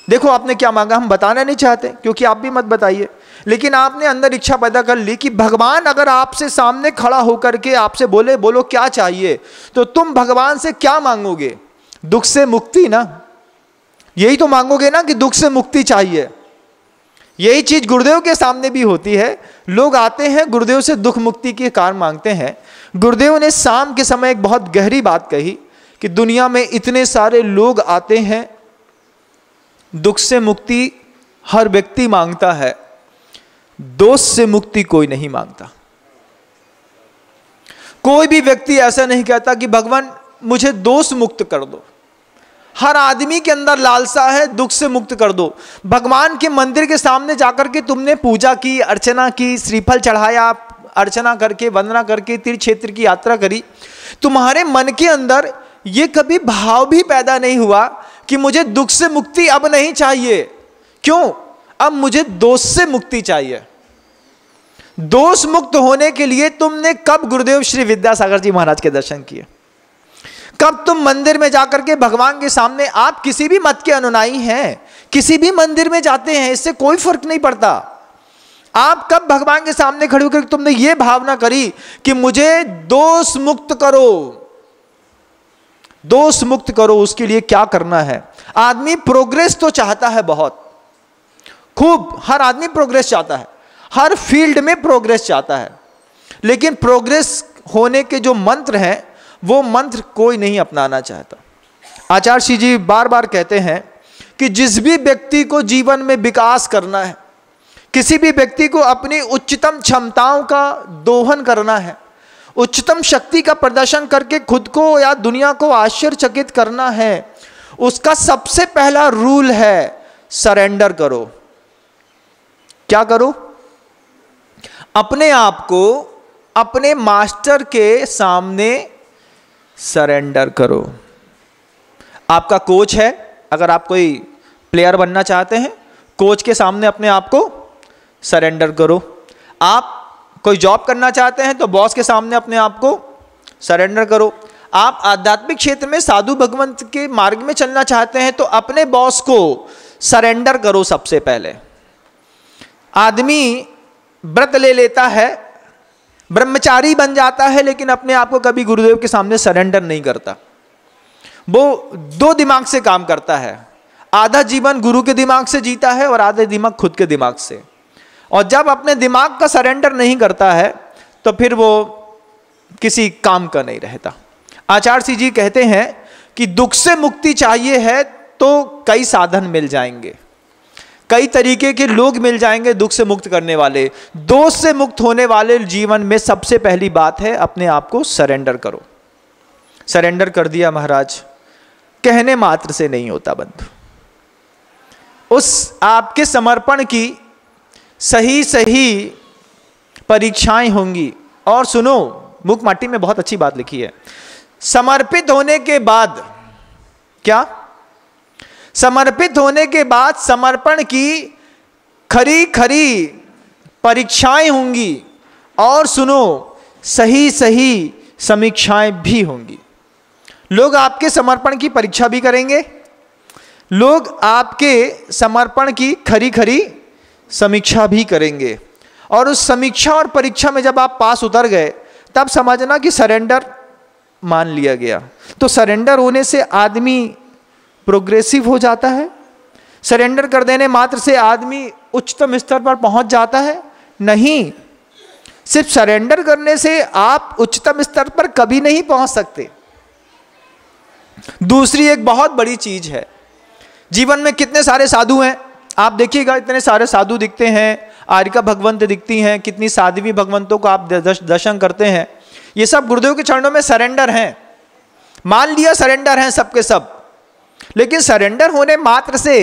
देखो आपने क्या मांगा, हम बताना नहीं चाहते क्योंकि आप भी मत बताइए, लेकिन आपने अंदर इच्छा पैदा कर ली कि भगवान अगर आपसे सामने खड़ा होकर के आपसे बोले बोलो क्या चाहिए, तो तुम भगवान से क्या मांगोगे? दुख से मुक्ति ना, यही तो मांगोगे ना कि दुख से मुक्ति चाहिए। यही चीज गुरुदेव के सामने भी होती है। लोग आते हैं गुरुदेव से दुख मुक्ति के कारण मांगते हैं। गुरुदेव ने शाम के समय एक बहुत गहरी बात कही कि दुनिया में इतने सारे लोग आते हैं, दुख से मुक्ति हर व्यक्ति मांगता है, दोष से मुक्ति कोई नहीं मांगता। कोई भी व्यक्ति ऐसा नहीं कहता कि भगवान मुझे दोष मुक्त कर दो। हर आदमी के अंदर लालसा है दुख से मुक्त कर दो। भगवान के मंदिर के सामने जाकर के तुमने पूजा की, अर्चना की, श्रीफल चढ़ाया, अर्चना करके, वंदना करके, तीर्थ क्षेत्र की यात्रा करी, तुम्हारे मन के अंदर ये कभी भाव भी पैदा नहीं हुआ कि मुझे दुख से मुक्ति अब नहीं चाहिए। क्यों? अब मुझे दोष से मुक्ति चाहिए। दोष मुक्त होने के लिए तुमने कब गुरुदेव श्री विद्यासागर जी महाराज के दर्शन किए? कब तुम मंदिर में जाकर के भगवान के सामने, आप किसी भी मत के अनुयायी हैं, किसी भी मंदिर में जाते हैं, इससे कोई फर्क नहीं पड़ता, आप कब भगवान के सामने खड़े होकर तुमने ये भावना करी कि मुझे दोष मुक्त करो, दोष मुक्त करो? उसके लिए क्या करना है? आदमी प्रोग्रेस तो चाहता है बहुत खूब, हर आदमी प्रोग्रेस चाहता है, हर फील्ड में प्रोग्रेस चाहता है, लेकिन प्रोग्रेस होने के जो मंत्र हैं वो मंत्र कोई नहीं अपनाना चाहता। आचार्य श्री जी बार बार कहते हैं कि जिस भी व्यक्ति को जीवन में विकास करना है, किसी भी व्यक्ति को अपनी उच्चतम क्षमताओं का दोहन करना है, उच्चतम शक्ति का प्रदर्शन करके खुद को या दुनिया को आश्चर्यचकित करना है, उसका सबसे पहला रूल है सरेंडर करो। क्या करो? अपने आप को अपने मास्टर के सामने सरेंडर करो। आपका कोच है, अगर आप कोई प्लेयर बनना चाहते हैं, कोच के सामने अपने आप को सरेंडर करो। आप कोई जॉब करना चाहते हैं तो बॉस के सामने अपने आप को सरेंडर करो। आप आध्यात्मिक क्षेत्र में साधु भगवंत के मार्ग में चलना चाहते हैं तो अपने बॉस को सरेंडर करो। सबसे पहले आदमी व्रत ले लेता है, ब्रह्मचारी बन जाता है, लेकिन अपने आप को कभी गुरुदेव के सामने सरेंडर नहीं करता। वो दो दिमाग से काम करता है, आधा जीवन गुरु के दिमाग से जीता है और आधा दिमाग खुद के दिमाग से। और जब अपने दिमाग का सरेंडर नहीं करता है तो फिर वो किसी काम का नहीं रहता। आचार्य श्री जी कहते हैं कि दुख से मुक्ति चाहिए है तो कई साधन मिल जाएंगे, कई तरीके के लोग मिल जाएंगे दुख से मुक्त करने वाले। दोष से मुक्त होने वाले जीवन में सबसे पहली बात है अपने आप को सरेंडर करो। सरेंडर कर दिया महाराज, कहने मात्र से नहीं होता बंधु। उस आपके समर्पण की सही सही परीक्षाएं होंगी। और सुनो, मुख माटी में बहुत अच्छी बात लिखी है, समर्पित होने के बाद क्या? समर्पित होने के बाद समर्पण की खरी खरी परीक्षाएं होंगी। और सुनो, सही सही समीक्षाएं भी होंगी। लोग आपके समर्पण की परीक्षा भी करेंगे, लोग आपके समर्पण की खरी खरी समीक्षा भी करेंगे। और उस समीक्षा और परीक्षा में जब आप पास उतर गए तब समझना कि सरेंडर मान लिया गया। तो सरेंडर होने से आदमी प्रोग्रेसिव हो जाता है, सरेंडर कर देने मात्र से आदमी उच्चतम स्तर पर पहुंच जाता है? नहीं, सिर्फ सरेंडर करने से आप उच्चतम स्तर पर कभी नहीं पहुंच सकते। दूसरी एक बहुत बड़ी चीज है, जीवन में कितने सारे साधु हैं, आप देखिएगा, इतने सारे साधु दिखते हैं, आर्यका भगवंत दिखती हैं, कितनी साध्वी भगवंतों को आप दर्शन करते हैं। ये सब गुरुदेव के चरणों में सरेंडर हैं। मान लिया सरेंडर हैं सबके सब, लेकिन सरेंडर होने मात्र से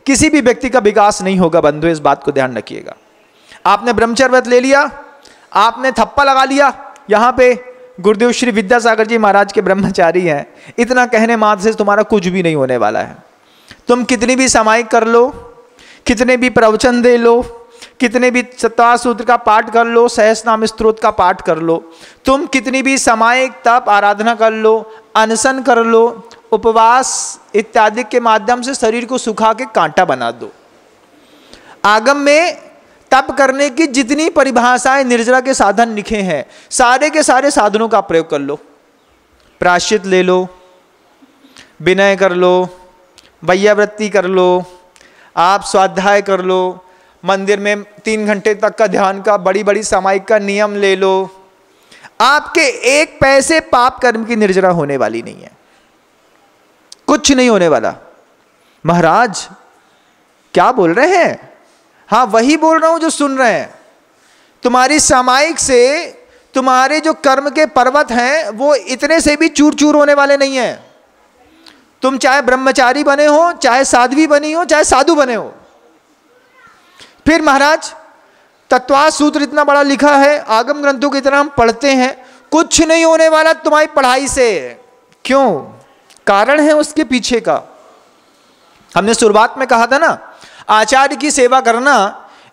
किसी भी व्यक्ति का विकास नहीं होगा बंधु, इस बात को ध्यान रखिएगा। आपने ब्रह्मचर्य व्रत ले लिया, आपने थप्पा लगा लिया, यहाँ पे गुरुदेव श्री विद्यासागर जी महाराज के ब्रह्मचारी हैं, इतना कहने मात्र से तुम्हारा कुछ भी नहीं होने वाला है। तुम कितनी भी सामायिक कर लो, कितने भी प्रवचन दे लो, कितने भी सत्तार सूत्र का पाठ कर लो, सहस्रनाम स्तोत्र का पाठ कर लो, तुम कितनी भी सामायिक तप आराधना कर लो, अनशन कर लो, उपवास इत्यादि के माध्यम से शरीर को सुखा के कांटा बना दो। आगम में तप करने की जितनी परिभाषाएं निर्जरा के साधन लिखे हैं, सारे के सारे साधनों का प्रयोग कर लो। प्रायश्चित ले लो, विनय कर लो, वैयावृत्ति कर लो, आप स्वाध्याय कर लो, मंदिर में 3 घंटे तक का ध्यान का बड़ी बड़ी सामायिक का नियम ले लो। आपके एक पैसे पाप कर्म की निर्जरा होने वाली नहीं है, कुछ नहीं होने वाला। महाराज क्या बोल रहे हैं? हाँ, वही बोल रहा हूं जो सुन रहे हैं। तुम्हारी सामायिक से तुम्हारे जो कर्म के पर्वत हैं वो इतने से भी चूर चूर होने वाले नहीं हैं। तुम चाहे ब्रह्मचारी बने हो, चाहे साध्वी बनी हो, चाहे साधु बने हो। फिर महाराज तत्वास सूत्र इतना बड़ा लिखा है, आगम ग्रंथों की तरह हम पढ़ते हैं, कुछ नहीं होने वाला तुम्हारी पढ़ाई से। क्यों? कारण है उसके पीछे का। हमने शुरुआत में कहा था ना, आचार्य की सेवा करना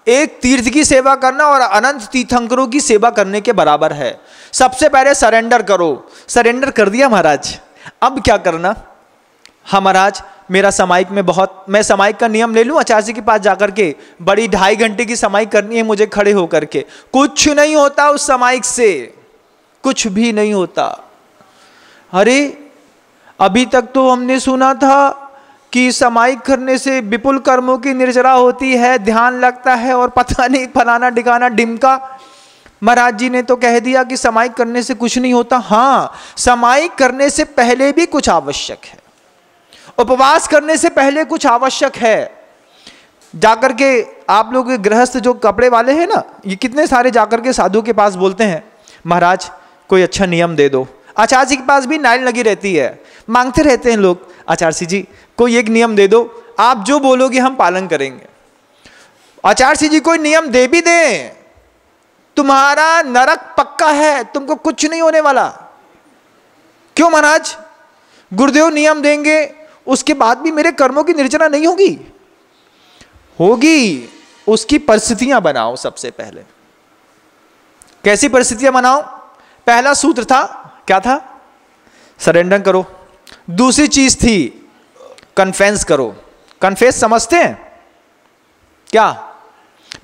एक तीर्थ की सेवा करना और अनंत तीर्थंकरों की सेवा करने के बराबर है। सबसे पहले सरेंडर करो। सरेंडर कर दिया महाराज, अब क्या करना? हाँ महाराज, मेरा सामायिक में बहुत, मैं सामायिक का नियम ले लूं आचार्य जी के पास जाकर के, बड़ी 2.5 घंटे की सामायिक करनी है मुझे खड़े होकर के। कुछ नहीं होता उस सामायिक से, कुछ भी नहीं होता। अरे अभी तक तो हमने सुना था कि सामायिक करने से विपुल कर्मों की निर्जरा होती है, ध्यान लगता है और पता नहीं फलाना डिगाना डिमका। महाराज जी ने तो कह दिया कि सामायिक करने से कुछ नहीं होता। हाँ, सामायिक करने से पहले भी कुछ आवश्यक है। उपवास करने से पहले कुछ आवश्यक है। जाकर के आप लोग गृहस्थ जो कपड़े वाले हैं ना, ये कितने सारे जाकर के साधु के पास बोलते हैं, महाराज कोई अच्छा नियम दे दो। आचार्य जी के पास भी नाइल लगी रहती है, मांगते रहते हैं लोग, आचार्य जी कोई एक नियम दे दो, आप जो बोलोगे हम पालन करेंगे। आचार्य जी कोई नियम दे भी दें, तुम्हारा नरक पक्का है, तुमको कुछ नहीं होने वाला। क्यों महाराज? गुरुदेव नियम देंगे, उसके बाद भी मेरे कर्मों की निर्जना नहीं होगी? होगी। उसकी परिस्थितियां बनाओ सबसे पहले। कैसी परिस्थितियां बनाओ? पहला सूत्र था, क्या था? सरेंडर करो। दूसरी चीज थी कन्फेस करो। कन्फेस समझते हैं क्या?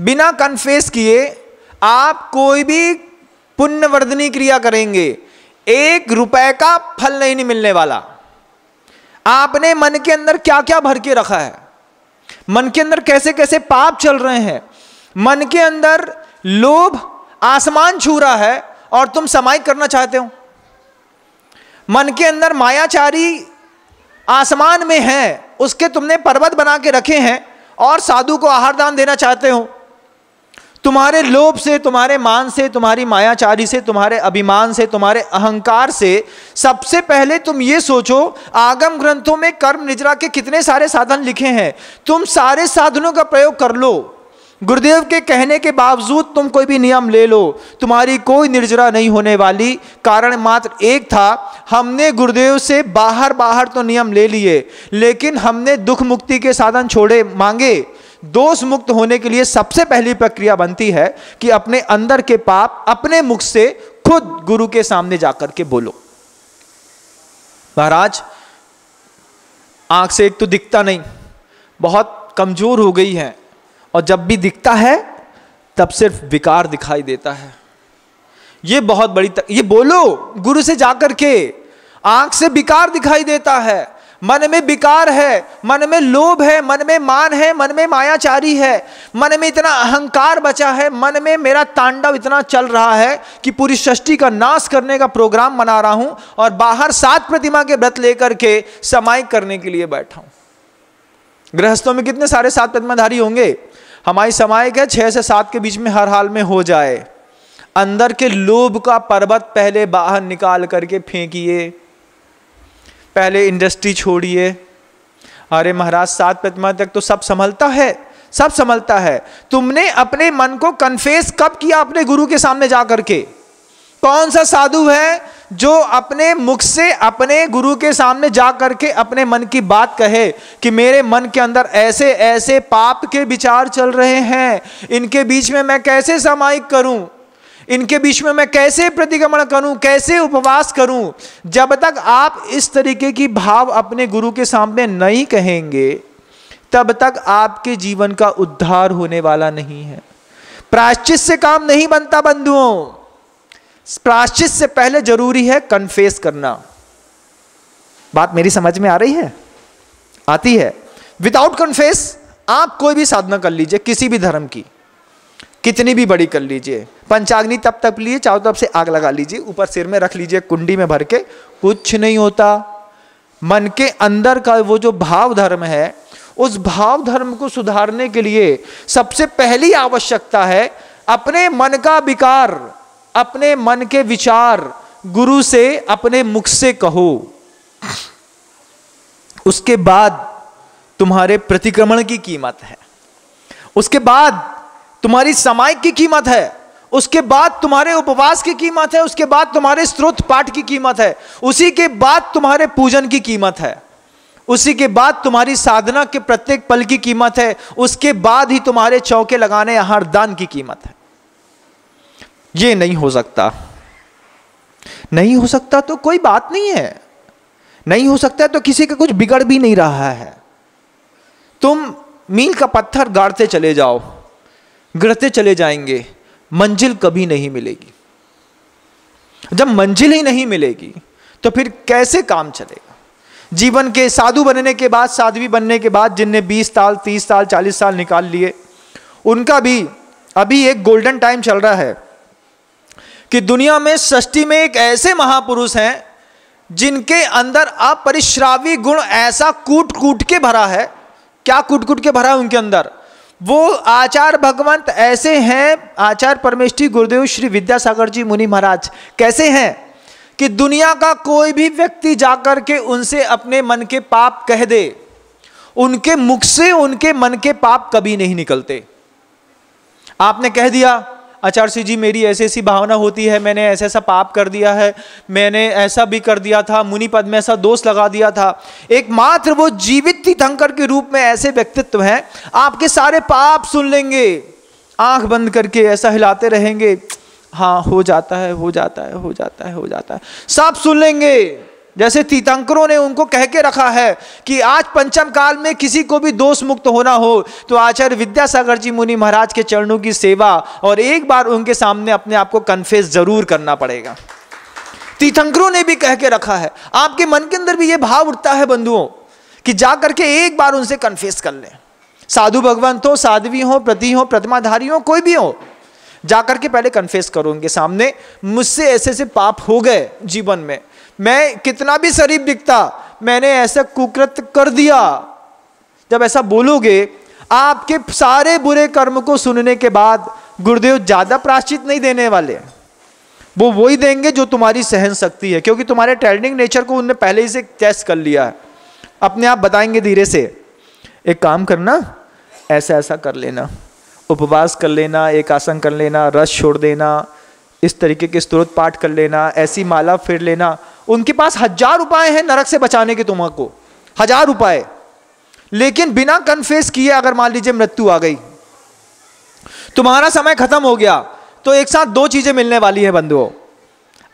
बिना कन्फेस किए आप कोई भी पुण्यवर्धनी क्रिया करेंगे, 1 रुपए का फल नहीं मिलने वाला। आपने मन के अंदर क्या क्या भर के रखा है, मन के अंदर कैसे कैसे पाप चल रहे हैं, मन के अंदर लोभ आसमान छू रहा है और तुम समाई करना चाहते हो। मन के अंदर मायाचारी आसमान में है, उसके तुमने पर्वत बना के रखे हैं और साधु को आहार दान देना चाहते हो। तुम्हारे लोभ से, तुम्हारे मान से, तुम्हारी मायाचारी से, तुम्हारे अभिमान से, तुम्हारे अहंकार से सबसे पहले तुम ये सोचो, आगम ग्रंथों में कर्म निजरा के कितने सारे साधन लिखे हैं, तुम सारे साधनों का प्रयोग कर लो। गुरुदेव के कहने के बावजूद तुम कोई भी नियम ले लो, तुम्हारी कोई निर्जरा नहीं होने वाली। कारण मात्र एक था, हमने गुरुदेव से बाहर बाहर तो नियम ले लिए, लेकिन हमने दुख मुक्ति के साधन छोड़े, मांगे। दोष मुक्त होने के लिए सबसे पहली प्रक्रिया बनती है कि अपने अंदर के पाप अपने मुख से खुद गुरु के सामने जाकर के बोलो, महाराज आंख से एक तो दिखता नहीं, बहुत कमजोर हो गई है, और जब भी दिखता है तब सिर्फ विकार दिखाई देता है। ये बहुत बड़ी ये बोलो गुरु से जाकर के, आंख से विकार दिखाई देता है, मन में विकार है, मन में लोभ है, मन में मान है, मन में मायाचारी है, मन में इतना अहंकार बचा है, मन में मेरा तांडव इतना चल रहा है कि पूरी सृष्टि का नाश करने का प्रोग्राम बना रहा हूं, और बाहर 7 प्रतिमा के व्रत लेकर के समाई करने के लिए बैठा हूं। गृहस्थों में कितने सारे 7 प्रतिमाधारी होंगे? हमारी समाई के 6 से 7 के बीच में हर हाल में हो जाए। अंदर के लोभ का पर्वत पहले बाहर निकाल करके फेंकिए, पहले इंडस्ट्री छोड़िए। अरे महाराज 7 प्रतिमा तक तो सब संभलता है, सब संभलता है। तुमने अपने मन को कन्फेस कब किया अपने गुरु के सामने जाकर के? कौन सा साधु है जो अपने मुख से अपने गुरु के सामने जा करके अपने मन की बात कहे कि मेरे मन के अंदर ऐसे ऐसे पाप के विचार चल रहे हैं, इनके बीच में मैं कैसे समाहित करूं, इनके बीच में मैं कैसे प्रतिक्रमण करूं, कैसे उपवास करूं? जब तक आप इस तरीके की भाव अपने गुरु के सामने नहीं कहेंगे, तब तक आपके जीवन का उद्धार होने वाला नहीं है। प्रायश्चित से काम नहीं बनता बंधुओं। प्रायश्चित से पहले जरूरी है कन्फेस करना। बात मेरी समझ में आ रही है? आती है? विदाउट कन्फेस आप कोई भी साधना कर लीजिए, किसी भी धर्म की, कितनी भी बड़ी कर लीजिए, पंचाग्नि तब तक लिए, चारों तरफ से आग लगा लीजिए, ऊपर सिर में रख लीजिए कुंडी में भर के, कुछ नहीं होता। मन के अंदर का वो जो भाव धर्म है, उस भाव धर्म को सुधारने के लिए सबसे पहली आवश्यकता है अपने मन का विकार, अपने मन के विचार गुरु से अपने मुख से कहो। उसके बाद तुम्हारे प्रतिक्रमण की कीमत है, उसके बाद तुम्हारी समाई की कीमत है, उसके बाद तुम्हारे उपवास की कीमत है, उसके बाद तुम्हारे स्तोत्र पाठ की कीमत है, उसी के बाद तुम्हारे पूजन की कीमत है, उसी के बाद तुम्हारी साधना के प्रत्येक पल की कीमत है, उसके बाद ही तुम्हारे चौके लगाने आहार दान की कीमत है। ये नहीं हो सकता, नहीं हो सकता तो कोई बात नहीं है, नहीं हो सकता तो किसी का कुछ बिगड़ भी नहीं रहा है। तुम मील का पत्थर गाड़ते चले जाओ, गिरते चले जाएंगे, मंजिल कभी नहीं मिलेगी। जब मंजिल ही नहीं मिलेगी तो फिर कैसे काम चलेगा? जीवन के साधु बनने के बाद, साध्वी बनने के बाद जिनने 20 साल 30 साल 40 साल निकाल लिए, उनका भी अभी एक गोल्डन टाइम चल रहा है कि दुनिया में सृष्टि में एक ऐसे महापुरुष हैं जिनके अंदर अपरिश्रावी गुण ऐसा कूट कूट के भरा है। क्या कूट कूट के भरा है उनके अंदर? वो आचार्य भगवंत ऐसे हैं, आचार्य परमेष्ठी गुरुदेव श्री विद्यासागर जी मुनि महाराज कैसे हैं कि दुनिया का कोई भी व्यक्ति जाकर के उनसे अपने मन के पाप कह दे, उनके मुख से उनके मन के पाप कभी नहीं निकलते। आपने कह दिया आचार्य जी मेरी ऐसी ऐसी भावना होती है, मैंने ऐसा ऐसा पाप कर दिया है, मैंने ऐसा भी कर दिया था, मुनि पद में ऐसा दोष लगा दिया था। एकमात्र वो जीवित तीर्थंकर के रूप में ऐसे व्यक्तित्व हैं, आपके सारे पाप सुन लेंगे, आंख बंद करके ऐसा हिलाते रहेंगे, हाँ हो जाता है, हो जाता है, हो जाता है, हो जाता है, सब सुन लेंगे। जैसे तीर्थंकरों ने उनको कह के रखा है कि आज पंचम काल में किसी को भी दोष मुक्त होना हो तो आचार्य विद्यासागर जी मुनि महाराज के चरणों की सेवा और एक बार उनके सामने अपने आप को कन्फेस जरूर करना पड़ेगा। तीर्थंकरों ने भी कह के रखा है। आपके मन के अंदर भी ये भाव उठता है बंधुओं कि जा करके एक बार उनसे कन्फेस कर लें। साधु भगवंत हो, साध्वी हो, प्रति हो, प्रतिमाधारी हो, कोई भी हो, जाकर के पहले कन्फेस करो उनके सामने, मुझसे ऐसे ऐसे पाप हो गए जीवन में, मैं कितना भी शरीफ दिखता, मैंने ऐसा कुकृत्य कर दिया। जब ऐसा बोलोगे, आपके सारे बुरे कर्म को सुनने के बाद गुरुदेव ज्यादा प्रायश्चित नहीं देने वाले, वो वही देंगे जो तुम्हारी सहन शक्ति है, क्योंकि तुम्हारे ट्रेंडिंग नेचर को उनने पहले ही से टेस्ट कर लिया है। अपने आप बताएंगे धीरे से, एक काम करना, ऐसा ऐसा कर लेना, उपवास कर लेना, एक आसन कर लेना, रस छोड़ देना, इस तरीके के स्तोत्र पाठ कर लेना, ऐसी माला फेर लेना। उनके पास 1000 उपाय हैं नरक से बचाने के, तुमको 1000 उपाय, लेकिन बिना कन्फेस किए अगर मान लीजिए मृत्यु आ गई, तुम्हारा समय खत्म हो गया, तो एक साथ दो चीजें मिलने वाली है बंधुओं।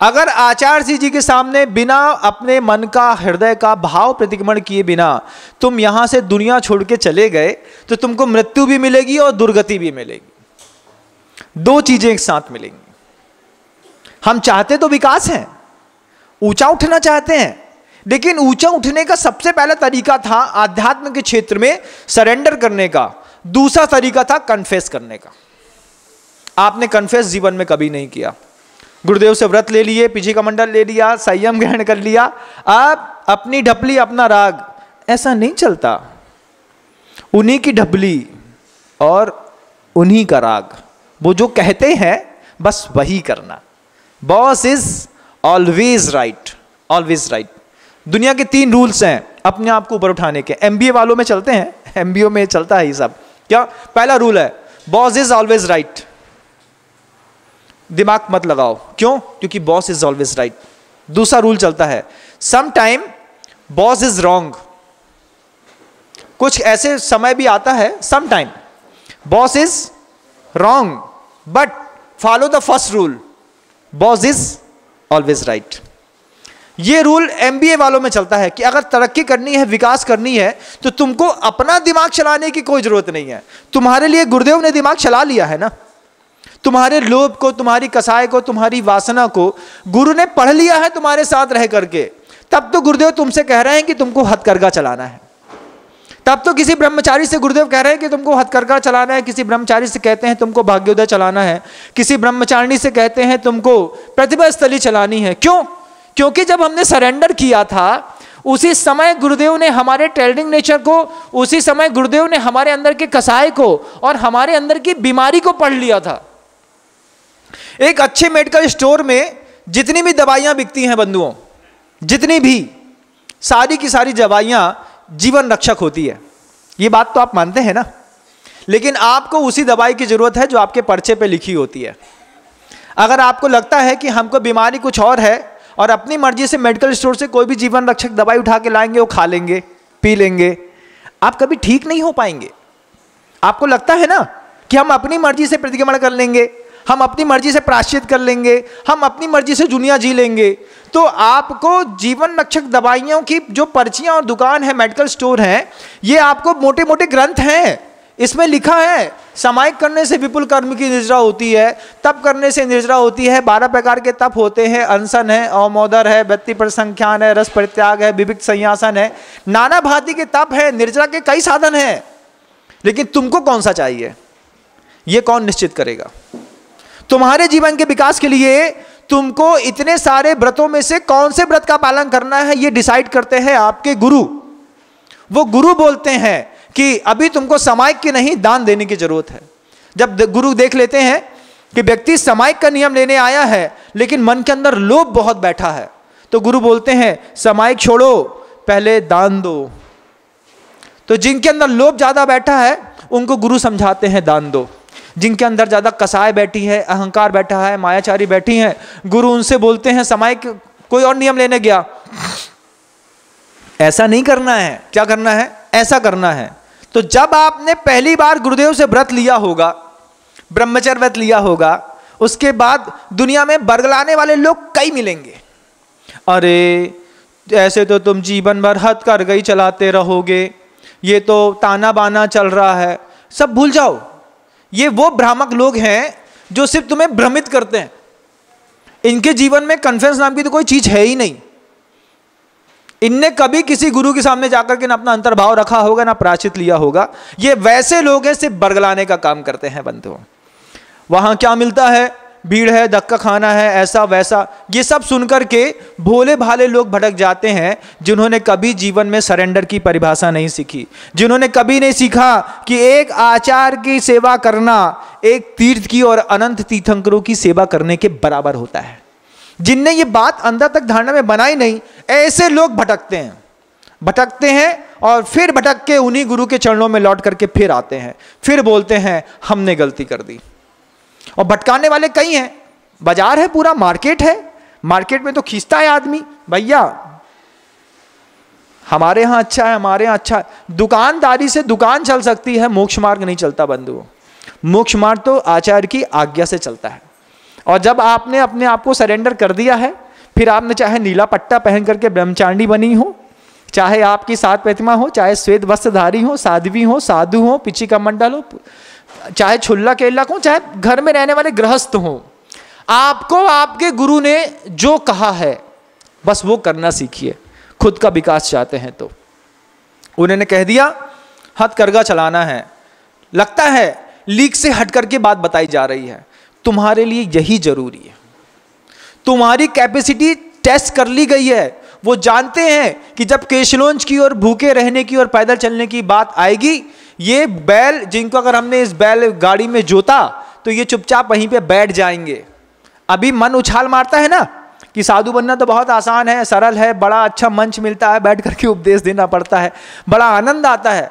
अगर आचार्य जी के सामने बिना अपने मन का, हृदय का भाव प्रतिक्रमण किए बिना तुम यहां से दुनिया छोड़ के चले गए तो तुमको मृत्यु भी मिलेगी और दुर्गति भी मिलेगी। दो चीजें एक साथ मिलेंगी। हम चाहते तो विकास है, ऊंचा उठना चाहते हैं, लेकिन ऊंचा उठने का सबसे पहला तरीका था आध्यात्म के क्षेत्र में सरेंडर करने का, दूसरा तरीका था कन्फेस करने का। आपने कन्फेस जीवन में कभी नहीं किया। गुरुदेव से व्रत ले लिए, पीछे का मंडल ले लिया, संयम ग्रहण कर लिया, आप अपनी ढपली अपना राग, ऐसा नहीं चलता। उन्हीं की ढपली और उन्हीं का राग, वो जो कहते हैं बस वही करना। Boss is always right, always right. दुनिया के 3 रूल्स हैं अपने आप को ऊपर उठाने के। एमबीए वालों में चलते हैं, एमबीए में चलता है ये सब। क्या पहला रूल है? Boss is always right. दिमाग मत लगाओ, क्यों? क्योंकि बॉस इज ऑलवेज राइट। दूसरा रूल चलता है, some time boss is wrong. कुछ ऐसे समय भी आता है, some time boss is wrong, but follow the first rule, boss is always right. ये रूल एमबीए वालों में चलता है कि अगर तरक्की करनी है, विकास करनी है, तो तुमको अपना दिमाग चलाने की कोई जरूरत नहीं है। तुम्हारे लिए गुरुदेव ने दिमाग चला लिया है ना। तुम्हारे लोभ को, तुम्हारी कसाय को, तुम्हारी वासना को गुरु ने पढ़ लिया है तुम्हारे साथ रह करके। तब तो गुरुदेव तुमसे कह रहे हैं कि तुमको हथकरघा चलाना है। तब तो किसी ब्रह्मचारी से गुरुदेव कह रहे हैं कि तुमको हथकरघा चलाना है, किसी ब्रह्मचारी से कहते हैं तुमको भाग्योदय चलाना है, किसी ब्रह्मचारिणी से कहते हैं तुमको प्रतिभा स्थली चलानी है। क्यों? क्योंकि जब हमने सरेंडर किया था, उसी समय गुरुदेव ने हमारे ट्रेडिंग नेचर को, उसी समय गुरुदेव ने हमारे अंदर के कसाय को और हमारे अंदर की बीमारी को पढ़ लिया था। एक अच्छे मेडिकल स्टोर में जितनी भी दवाइयां बिकती हैं बंधुओं, जितनी भी, सारी की सारी दवाइयां जीवन रक्षक होती है। ये बात तो आप मानते हैं ना। लेकिन आपको उसी दवाई की जरूरत है जो आपके पर्चे पे लिखी होती है। अगर आपको लगता है कि हमको बीमारी कुछ और है और अपनी मर्जी से मेडिकल स्टोर से कोई भी जीवन रक्षक दवाई उठा के लाएंगे, वो खा लेंगे, पी लेंगे, आप कभी ठीक नहीं हो पाएंगे। आपको लगता है ना कि हम अपनी मर्जी से प्रतिक्रमण कर लेंगे, हम अपनी मर्जी से प्रायश्चित कर लेंगे, हम अपनी मर्जी से दुनिया जी लेंगे, तो आपको जीवन रक्षक दवाइयों की जो पर्चियां और दुकान है, मेडिकल स्टोर है, ये आपको मोटे मोटे ग्रंथ हैं, इसमें लिखा है सामायिक करने से विपुल कर्म की निर्जरा होती है, तप करने से निर्जरा होती है, 12 प्रकार के तप होते हैं, अनशन है, अवमोदर है, व्यक्ति परिसंख्यान है, रस परित्याग है, विविक्त संयासन है, नाना भांति के तप है, निर्जरा के कई साधन हैं। लेकिन तुमको कौन सा चाहिए, ये कौन निश्चित करेगा? तुम्हारे जीवन के विकास के लिए तुमको इतने सारे व्रतों में से कौन से व्रत का पालन करना है ये डिसाइड करते हैं आपके गुरु। वो गुरु बोलते हैं कि अभी तुमको सामायिक की नहीं दान देने की जरूरत है। जब गुरु देख लेते हैं कि व्यक्ति सामायिक का नियम लेने आया है लेकिन मन के अंदर लोभ बहुत बैठा है, तो गुरु बोलते हैं सामायिक छोड़ो, पहले दान दो। तो जिनके अंदर लोभ ज्यादा बैठा है उनको गुरु समझाते हैं दान दो। जिनके अंदर ज्यादा कसाय बैठी है, अहंकार बैठा है, मायाचारी बैठी है, गुरु उनसे बोलते हैं सामायिक कोई और नियम लेने गया, ऐसा नहीं करना है। क्या करना है? ऐसा करना है। तो जब आपने पहली बार गुरुदेव से व्रत लिया होगा, ब्रह्मचर्य व्रत लिया होगा, उसके बाद दुनिया में बरगलाने वाले लोग कई मिलेंगे। अरे ऐसे तो तुम जीवन भर हथकरघा चलाते रहोगे, ये तो ताना बाना चल रहा है, सब भूल जाओ। ये वो भ्रामक लोग हैं जो सिर्फ तुम्हें भ्रमित करते हैं। इनके जीवन में कॉन्फिडेंस नाम की तो कोई चीज है ही नहीं। इनने कभी किसी गुरु के सामने जाकर के ना अपना अंतर्भाव रखा होगा, ना प्रायश्चित लिया होगा। ये वैसे लोग हैं सिर्फ बरगलाने का काम करते हैं बंधुओं। वहां क्या मिलता है? भीड़ है, धक्का खाना है, ऐसा वैसा, ये सब सुनकर के भोले भाले लोग भटक जाते हैं, जिन्होंने कभी जीवन में सरेंडर की परिभाषा नहीं सीखी, जिन्होंने कभी नहीं सीखा कि एक आचार्य की सेवा करना एक तीर्थ की और अनंत तीर्थंकरों की सेवा करने के बराबर होता है। जिनने ये बात अंदर तक धारणा में बनाई नहीं, ऐसे लोग भटकते हैं और फिर भटक के उन्हीं गुरु के चरणों में लौट करके फिर आते हैं, फिर बोलते हैं हमने गलती कर दी। और भटकाने वाले कई हैं। बाजार है, पूरा मार्केट है, मार्केट में तो खींचता है आदमी, भैया हमारे यहां अच्छा है, हमारे यहां अच्छा है। दुकानदारी से दुकान चल सकती है, मोक्ष मार्ग नहीं चलता बंधुओं। मोक्ष मार्ग तो आचार्य की आज्ञा से चलता है। और जब आपने अपने आप को सरेंडर कर दिया है, फिर आपने चाहे नीला पट्टा पहन करके ब्रह्मचारिणी बनी हो, चाहे आपकी सात प्रतिमा हो, चाहे श्वेत वस्त्रधारी हो, साध्वी हो, साधु हो, पिछी का मंडल हो, चाहे छुल्ला केला हो, चाहे घर में रहने वाले गृहस्थ हो, आपको आपके गुरु ने जो कहा है बस वो करना सीखिए। खुद का विकास चाहते हैं तो उन्होंने कह दिया हथकरघा चलाना है, लगता है लीक से हट करके बात बताई जा रही है, तुम्हारे लिए यही जरूरी है। तुम्हारी कैपेसिटी टेस्ट कर ली गई है। वो जानते हैं कि जब केशलोंज की और भूखे रहने की और पैदल चलने की बात आएगी, ये बैल जिनको अगर हमने इस बैल गाड़ी में जोता तो ये चुपचाप वहीं पे बैठ जाएंगे। अभी मन उछाल मारता है ना कि साधु बनना तो बहुत आसान है, सरल है, बड़ा अच्छा मंच मिलता है, बैठ करके उपदेश देना पड़ता है, बड़ा आनंद आता है।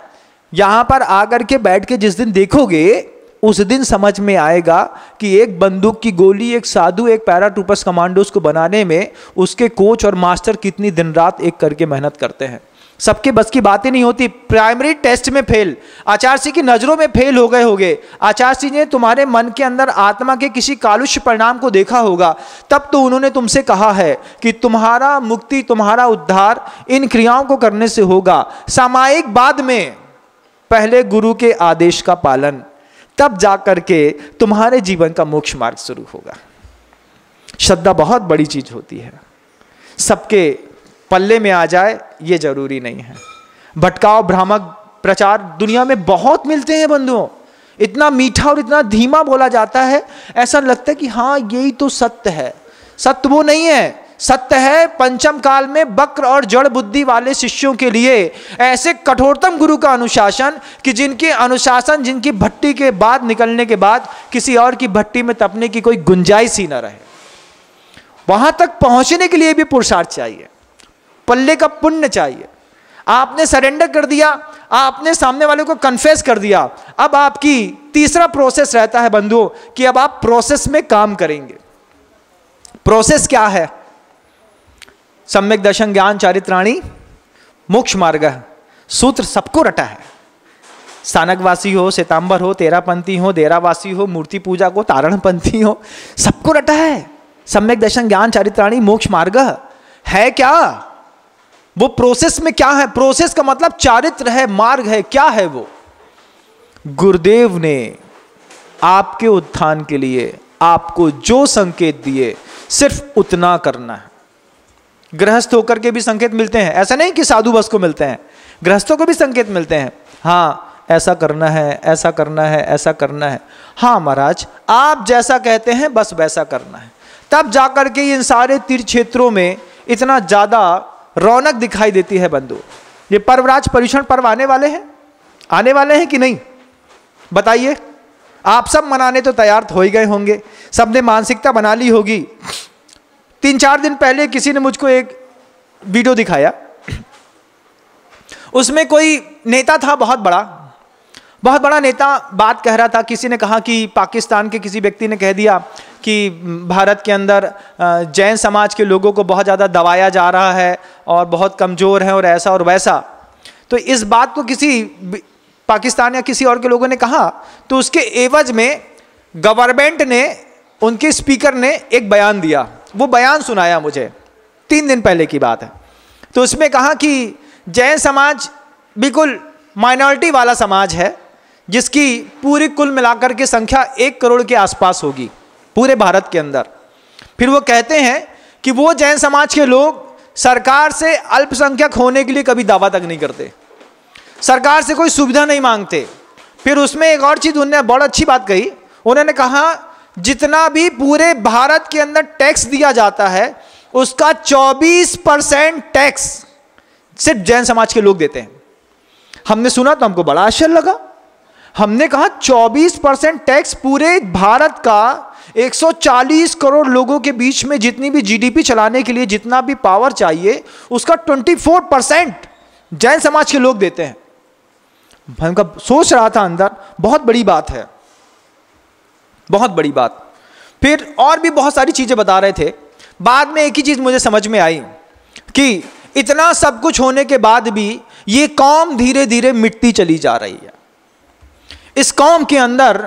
यहां पर आकर के बैठ के जिस दिन देखोगे उस दिन समझ में आएगा कि एक बंदूक की गोली, एक साधु, एक पैराट्रूपर्स कमांडोज को बनाने में उसके कोच और मास्टर कितनी दिन रात एक करके मेहनत करते हैं। सबके बस की बातें नहीं होती। प्राइमरी टेस्ट में फेल, आचार्य सिंह की नजरों में फेल हो गए होगे। आचार्य सिंह ने तुम्हारे मन के अंदर आत्मा के किसी कालुष्य परिणाम को देखा होगा, तब तो उन्होंने तुमसे कहा है कि तुम्हारा मुक्ति, तुम्हारा उद्धार इन क्रियाओं को करने से होगा। सामायिक बाद में, पहले गुरु के आदेश का पालन, तब जाकर के तुम्हारे जीवन का मोक्ष मार्ग शुरू होगा। श्रद्धा बहुत बड़ी चीज होती है, सबके पल्ले में आ जाए ये जरूरी नहीं है। भटकाव, भ्रामक प्रचार दुनिया में बहुत मिलते हैं बंधुओं। इतना मीठा और इतना धीमा बोला जाता है, ऐसा लगता है कि हाँ यही तो सत्य है। सत्य वो नहीं है। सत्य है पंचम काल में वक्र और जड़ बुद्धि वाले शिष्यों के लिए ऐसे कठोरतम गुरु का अनुशासन कि जिनके अनुशासन, जिनकी भट्टी के बाद निकलने के बाद किसी और की भट्टी में तपने की कोई गुंजाइश ही ना रहे। वहां तक पहुंचने के लिए भी पुरुषार्थ चाहिए, पल्ले का पुण्य चाहिए। आपने सरेंडर कर दिया, आपने सामने वाले को कन्फेस कर दिया, अब आपकी तीसरा प्रोसेस रहता है बंधुओं कि अब आप प्रोसेस में काम करेंगे। प्रोसेस क्या है? सम्यक दर्शन ज्ञान चारित्राणी मोक्ष मार्ग सूत्र सबको रटा है। सानकवासी हो, श्वेतांबर हो, तेरापंथी हो, देरावासी हो, मूर्ति पूजा को तारणपंथी हो, सबको रटा है। सम्यक दर्शन ज्ञान चारित्राणी मोक्ष मार्ग है क्या? वो प्रोसेस में क्या है? प्रोसेस का मतलब चारित्र है, मार्ग है। क्या है वो? गुरुदेव ने आपके उत्थान के लिए आपको जो संकेत दिए सिर्फ उतना करना है। गृहस्थ होकर के भी संकेत मिलते हैं, ऐसा नहीं कि साधु बस को मिलते हैं, गृहस्थों को भी संकेत मिलते हैं। हाँ ऐसा करना है, ऐसा करना है, ऐसा करना है। हाँ महाराज आप जैसा कहते हैं बस वैसा करना है। तब जाकर के इन सारे तीर्थ क्षेत्रों में इतना ज़्यादा रौनक दिखाई देती है बंधु। ये पर्वराज पर्युषण पर्व आने वाले हैं कि नहीं बताइए? आप सब मनाने तो तैयार हो ही गए होंगे, सबने मानसिकता बना ली होगी। 3-4 दिन पहले किसी ने मुझको एक वीडियो दिखाया, उसमें कोई नेता था, बहुत बड़ा नेता बात कह रहा था। किसी ने कहा कि पाकिस्तान के किसी व्यक्ति ने कह दिया कि भारत के अंदर जैन समाज के लोगों को बहुत ज़्यादा दबाया जा रहा है और बहुत कमज़ोर है और ऐसा और वैसा। तो इस बात को किसी पाकिस्तान या किसी और के लोगों ने कहा, तो उसके एवज में गवर्नमेंट ने, उनके स्पीकर ने एक बयान दिया। वो बयान सुनाया मुझे, 3 दिन पहले की बात है। तो उसमें कहा कि जैन समाज बिल्कुल माइनॉरिटी वाला समाज है, जिसकी पूरी कुल मिलाकर के संख्या 1 करोड़ के आसपास होगी पूरे भारत के अंदर। फिर वो कहते हैं कि वो जैन समाज के लोग सरकार से अल्पसंख्यक होने के लिए कभी दावा तक नहीं करते, सरकार से कोई सुविधा नहीं मांगते। फिर उसमें एक और चीज़ उन्होंने बहुत अच्छी बात कही, उन्होंने कहा जितना भी पूरे भारत के अंदर टैक्स दिया जाता है उसका 24% टैक्स सिर्फ जैन समाज के लोग देते हैं। हमने सुना तो हमको बड़ा आश्चर्य लगा। हमने कहा 24% टैक्स पूरे भारत का 140 करोड़ लोगों के बीच में जितनी भी जीडीपी चलाने के लिए जितना भी पावर चाहिए उसका 24% जैन समाज के लोग देते हैं। मैं सोच रहा था अंदर, बहुत बड़ी बात है, बहुत बड़ी बात। फिर और भी बहुत सारी चीजें बता रहे थे। बाद में एक ही चीज मुझे समझ में आई कि इतना सब कुछ होने के बाद भी ये कौम धीरे धीरे मिटती चली जा रही है। इस कौम के अंदर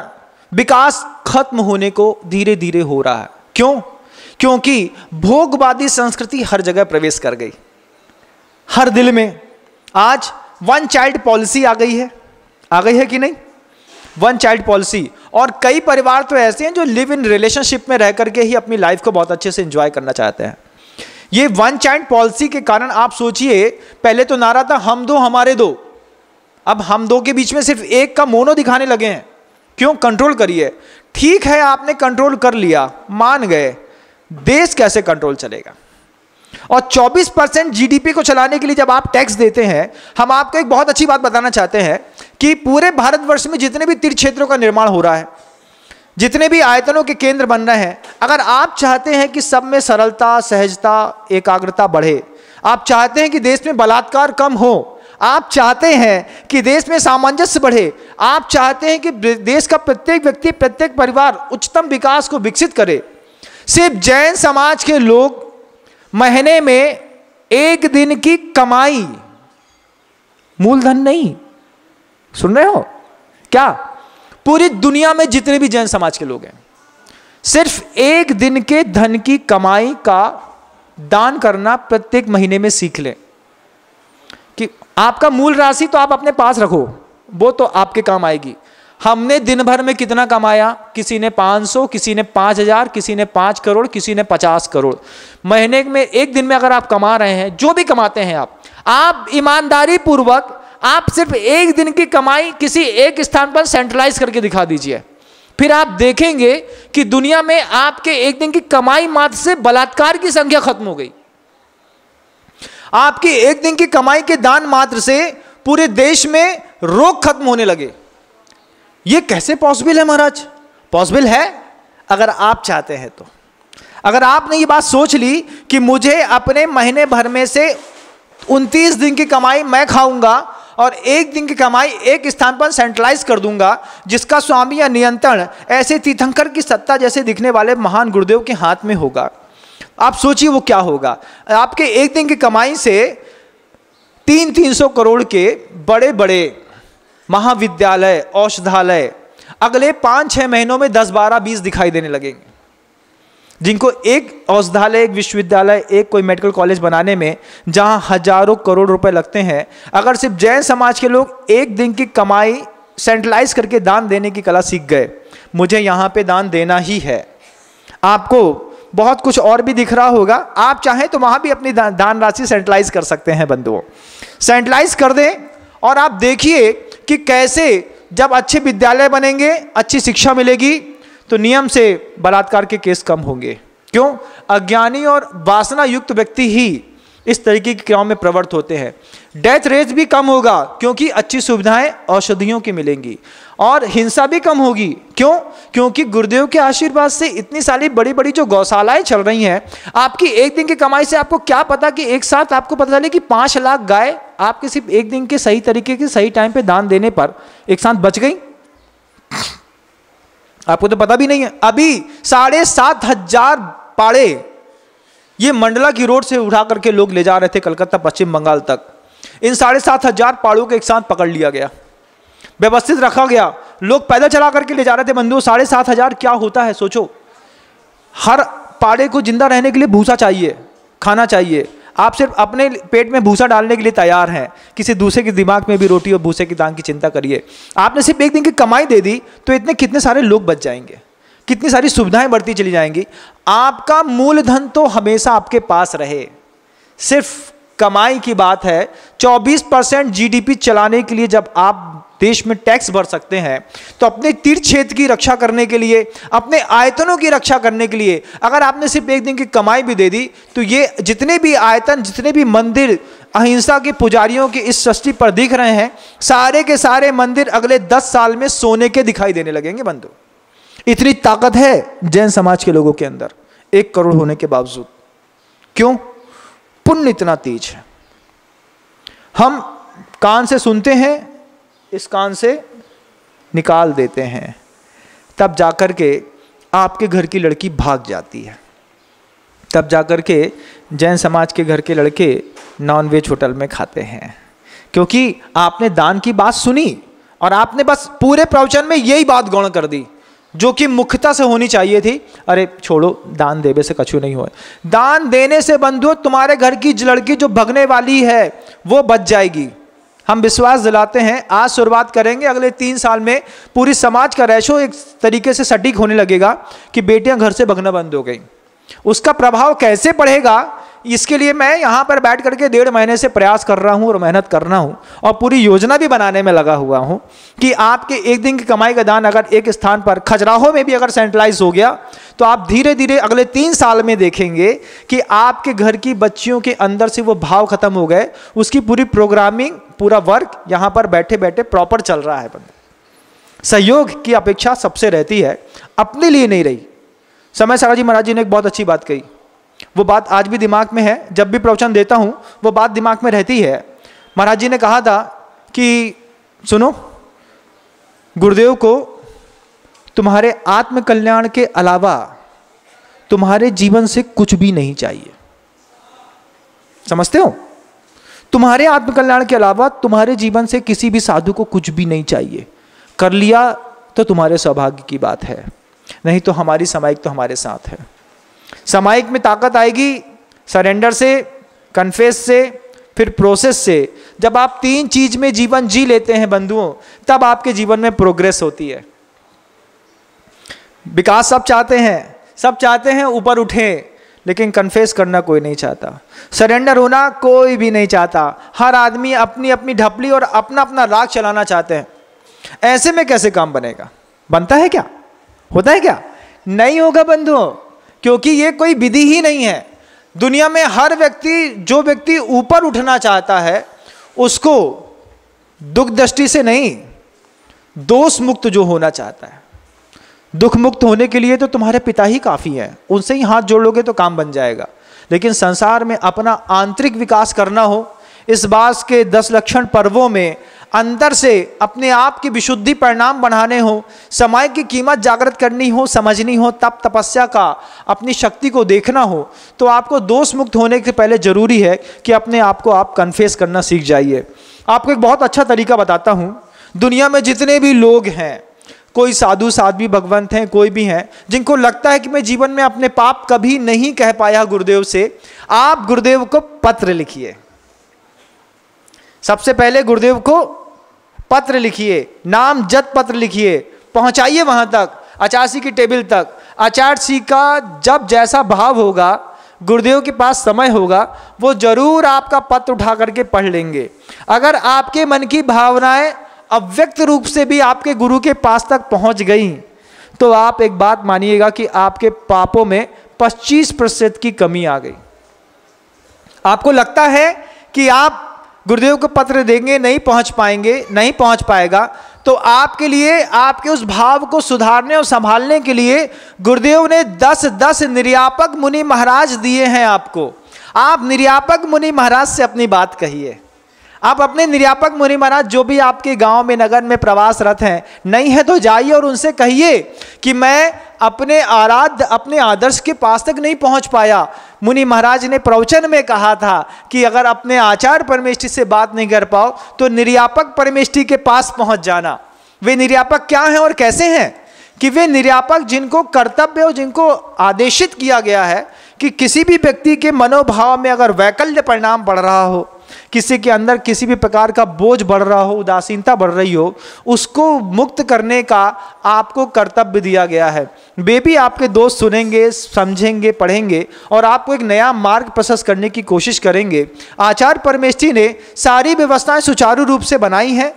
विकास खत्म होने को धीरे धीरे हो रहा है। क्यों? क्योंकि भोगवादी संस्कृति हर जगह प्रवेश कर गई, हर दिल में। आज 1 चाइल्ड पॉलिसी आ गई है कि नहीं? 1 चाइल्ड पॉलिसी। और कई परिवार तो ऐसे हैं जो लिव इन रिलेशनशिप में रह करके ही अपनी लाइफ को बहुत अच्छे से एंजॉय करना चाहते हैं। ये 1 चाइल्ड पॉलिसी के कारण आप सोचिए, पहले तो नारा था हम दो हमारे दो, अब हम दो के बीच में सिर्फ एक का मोनो दिखाने लगे हैं। क्यों? कंट्रोल करिए। ठीक है, आपने कंट्रोल कर लिया, मान गए, देश कैसे कंट्रोल चलेगा? और 24% जीडीपी को चलाने के लिए जब आप टैक्स देते हैं, हम आपको एक बहुत अच्छी बात बताना चाहते हैं कि पूरे भारतवर्ष में जितने भी तीर्थ क्षेत्रों का निर्माण हो रहा है, जितने भी आयतनों के केंद्र बन रहे हैं, अगर आप चाहते हैं कि सब में सरलता, सहजता, एकाग्रता बढ़े, आप चाहते हैं कि देश में बलात्कार कम हो, आप चाहते हैं कि देश में सामंजस्य बढ़े, आप चाहते हैं कि देश का प्रत्येक व्यक्ति, प्रत्येक परिवार उच्चतम विकास को विकसित करे, सिर्फ जैन समाज के लोग महीने में 1 दिन की कमाई, मूलधन नहीं, सुन रहे हो क्या? पूरी दुनिया में जितने भी जैन समाज के लोग हैं, सिर्फ 1 दिन के धन की कमाई का दान करना प्रत्येक महीने में सीख लें। कि आपका मूल राशि तो आप अपने पास रखो, वो तो आपके काम आएगी। हमने दिन भर में कितना कमाया? किसी ने 500, किसी ने 5000, किसी ने 5 करोड़, किसी ने 50 करोड़। महीने में 1 दिन में अगर आप कमा रहे हैं, जो भी कमाते हैं आप ईमानदारी पूर्वक आप सिर्फ 1 दिन की कमाई किसी एक स्थान पर सेंट्रलाइज करके दिखा दीजिए, फिर आप देखेंगे कि दुनिया में आपके 1 दिन की कमाई मात्र से बलात्कार की संख्या खत्म हो गई। आपकी 1 दिन की कमाई के दान मात्र से पूरे देश में रोग खत्म होने लगे। ये कैसे पॉसिबल है महाराज? पॉसिबल है अगर आप चाहते हैं तो। अगर आपने ये बात सोच ली कि मुझे अपने महीने भर में से 29 दिन की कमाई मैं खाऊंगा और 1 दिन की कमाई एक स्थान पर सेंट्रलाइज कर दूंगा, जिसका स्वामी या नियंत्रण ऐसे तीर्थंकर की सत्ता जैसे दिखने वाले महान गुरुदेव के हाथ में होगा, आप सोचिए वो क्या होगा। आपके 1 दिन की कमाई से 300 करोड़ के बड़े बड़े महाविद्यालय, औषधालय अगले 5-6 महीनों में 10, 12, 20 दिखाई देने लगेंगे, जिनको एक औषधालय, एक विश्वविद्यालय, एक कोई मेडिकल कॉलेज बनाने में जहां हजारों करोड़ रुपए लगते हैं, अगर सिर्फ जैन समाज के लोग 1 दिन की कमाई सेंट्रलाइज करके दान देने की कला सीख गए, मुझे यहाँ पे दान देना ही है। आपको बहुत कुछ और भी दिख रहा होगा, आप चाहें तो वहां भी अपनी दान राशि सेंट्रलाइज कर सकते हैं बंधुओं, सेंट्रलाइज कर दें और आप देखिए कि कैसे जब अच्छे विद्यालय बनेंगे, अच्छी शिक्षा मिलेगी तो नियम से बलात्कार के केस कम होंगे, क्यों? अज्ञानी और वासना युक्त व्यक्ति ही इस तरीके की क्रियाओं में प्रवृत्त होते हैं। डेथ रेट भी कम होगा क्योंकि अच्छी सुविधाएं औषधियों की मिलेंगी, और हिंसा भी कम होगी। क्यों? क्योंकि गुरुदेव के आशीर्वाद से इतनी सारी बड़ी बड़ी जो गौशालाएं चल रही हैं, आपकी एक दिन की कमाई से आपको क्या पता कि एक साथ आपको पता चले कि 5 लाख गाय आपके सिर्फ एक दिन के सही तरीके के सही टाइम पे दान देने पर एक साथ बच गई। आपको तो पता भी नहीं है। अभी 7,500 पाड़े ये मंडला की रोड से उठा करके लोग ले जा रहे थे कलकत्ता पश्चिम बंगाल तक। इन 7,500 पाड़ों को एक साथ पकड़ लिया गया, व्यवस्थित रखा गया। लोग पैदल चला करके ले जा रहे थे बंधुओं। 7,500 क्या होता है सोचो। हर पाड़े को जिंदा रहने के लिए भूसा चाहिए, खाना चाहिए। आप सिर्फ अपने पेट में भूसा डालने के लिए तैयार हैं, किसी दूसरे के दिमाग में भी रोटी और भूसे की दान की चिंता करिए। आपने सिर्फ एक दिन की कमाई दे दी तो इतने कितने सारे लोग बच जाएंगे, कितनी सारी सुविधाएं बढ़ती चली जाएंगी। आपका मूलधन तो हमेशा आपके पास रहे, सिर्फ कमाई की बात है। 24% जीडीपी चलाने के लिए जब आप देश में टैक्स भर सकते हैं, तो अपने तीर्थ क्षेत्र की रक्षा करने के लिए, अपने आयतनों की रक्षा करने के लिए अगर आपने सिर्फ एक दिन की कमाई भी दे दी, तो ये जितने भी आयतन, जितने भी मंदिर अहिंसा के पुजारियों की इस सृष्टि पर दिख रहे हैं, सारे के सारे मंदिर अगले 10 साल में सोने के दिखाई देने लगेंगे बंधु। इतनी ताकत है जैन समाज के लोगों के अंदर, 1 करोड़ होने के बावजूद। क्यों? पुण्य इतना तेज है। हम कान से सुनते हैं, इस कान से निकाल देते हैं, तब जाकर के आपके घर की लड़की भाग जाती है, तब जाकर के जैन समाज के घर के लड़के नॉनवेज होटल में खाते हैं, क्योंकि आपने दान की बात सुनी और आपने बस पूरे प्रवचन में यही बात गौण कर दी जो कि मुख्यता से होनी चाहिए थी। अरे छोड़ो, दान देवे से कछु नहीं हुआ। दान देने से बंधु तुम्हारे घर की लड़की जो भगने वाली है वो बच जाएगी। हम विश्वास दिलाते हैं, आज शुरुआत करेंगे, अगले 3 साल में पूरी समाज का रेशो एक तरीके से सटीक होने लगेगा कि बेटियां घर से भगना बंद हो गई। उसका प्रभाव कैसे पड़ेगा, इसके लिए मैं यहाँ पर बैठ करके 1.5 महीने से प्रयास कर रहा हूँ और मेहनत कर रहा हूँ और पूरी योजना भी बनाने में लगा हुआ हूँ कि आपके एक दिन की कमाई का दान अगर एक स्थान पर खजुराहो में भी अगर सेंट्रलाइज हो गया, तो आप धीरे धीरे अगले 3 साल में देखेंगे कि आपके घर की बच्चियों के अंदर से वो भाव खत्म हो गए। उसकी पूरी प्रोग्रामिंग, पूरा वर्क यहाँ पर बैठे बैठे प्रॉपर चल रहा है। सहयोग की अपेक्षा सबसे रहती है, अपने लिए नहीं रही। समय सागर जी महाराज जी ने एक बहुत अच्छी बात कही, वो बात आज भी दिमाग में है। जब भी प्रवचन देता हूं वो बात दिमाग में रहती है। महाराज जी ने कहा था कि सुनो, गुरुदेव को तुम्हारे आत्म कल्याण के अलावा तुम्हारे जीवन से कुछ भी नहीं चाहिए। समझते हो? तुम्हारे आत्म कल्याण के अलावा तुम्हारे जीवन से किसी भी साधु को कुछ भी नहीं चाहिए। कर लिया तो तुम्हारे सौभाग्य की बात है, नहीं तो हमारी सामायिक तो हमारे साथ है। सामायिक में ताकत आएगी सरेंडर से, कन्फेस से, फिर प्रोसेस से। जब आप 3 चीज में जीवन जी लेते हैं बंधुओं, तब आपके जीवन में प्रोग्रेस होती है। विकास सब चाहते हैं ऊपर उठें, लेकिन कन्फेस करना कोई नहीं चाहता, सरेंडर होना कोई भी नहीं चाहता। हर आदमी अपनी अपनी ढपली और अपना अपना राग चलाना चाहते हैं। ऐसे में कैसे काम बनेगा? बनता है क्या? होता है क्या? नहीं होगा बंधुओं, क्योंकि ये कोई विधि ही नहीं है। दुनिया में हर व्यक्ति, जो व्यक्ति ऊपर उठना चाहता है, उसको दुख दृष्टि से नहीं, दोष मुक्त जो होना चाहता है। दुख मुक्त होने के लिए तो तुम्हारे पिता ही काफी हैं, उनसे ही हाथ जोड़ लोगे तो काम बन जाएगा। लेकिन संसार में अपना आंतरिक विकास करना हो, इस बात के 10 लक्षण पर्वों में अंदर से अपने आप की विशुद्धि परिणाम बढ़ाने हो, समय की कीमत जागृत करनी हो, समझनी हो, तप तपस्या का अपनी शक्ति को देखना हो, तो आपको दोष मुक्त होने के पहले जरूरी है कि अपने आप को आप कन्फेस करना सीख जाइए। आपको एक बहुत अच्छा तरीका बताता हूँ। दुनिया में जितने भी लोग हैं, कोई साधु साध्वी भगवंत हैं, कोई भी हैं, जिनको लगता है कि मैं जीवन में अपने पाप कभी नहीं कह पाया गुरुदेव से, आप गुरुदेव को पत्र लिखिए। सबसे पहले गुरुदेव को पत्र लिखिए, नाम जत पत्र लिखिए, पहुंचाइए वहां तक, आचार्य की टेबल तक। आचार्य का जब जैसा भाव होगा, गुरुदेव के पास समय होगा, वो जरूर आपका पत्र उठा करके पढ़ लेंगे। अगर आपके मन की भावनाएं अव्यक्त रूप से भी आपके गुरु के पास तक पहुंच गई, तो आप एक बात मानिएगा कि आपके पापों में 25% की कमी आ गई। आपको लगता है कि आप गुरुदेव को पत्र देंगे, नहीं पहुंच पाएंगे, नहीं पहुंच पाएगा, तो आपके लिए, आपके उस भाव को सुधारने और संभालने के लिए गुरुदेव ने 10 निर्यापक मुनि महाराज दिए हैं आपको। आप निर्यापक मुनि महाराज से अपनी बात कहिए। आप अपने निर्यापक मुनि महाराज जो भी आपके गांव में, नगर में प्रवासरत हैं, नहीं है तो जाइए और उनसे कहिए कि मैं अपने आराध्य, अपने आदर्श के पास तक नहीं पहुंच पाया। मुनि महाराज ने प्रवचन में कहा था कि अगर अपने आचार्य परमेष्ठी से बात नहीं कर पाओ तो निर्यापक परमेष्ठी के पास पहुंच जाना। वे निर्यापक क्या हैं और कैसे हैं? कि वे निर्यापक जिनको कर्तव्य और जिनको आदेशित किया गया है कि किसी भी व्यक्ति के मनोभाव में अगर वैकल्य परिणाम बढ़ रहा हो, किसी के अंदर किसी भी प्रकार का बोझ बढ़ रहा हो, उदासीनता बढ़ रही हो, उसको मुक्त करने का आपको कर्तव्य दिया गया है। वे भी आपके दोस्त सुनेंगे, समझेंगे, पढ़ेंगे और आपको एक नया मार्ग प्रशस्त करने की कोशिश करेंगे। आचार्य परमेष्ठी ने सारी व्यवस्थाएं सुचारू रूप से बनाई हैं।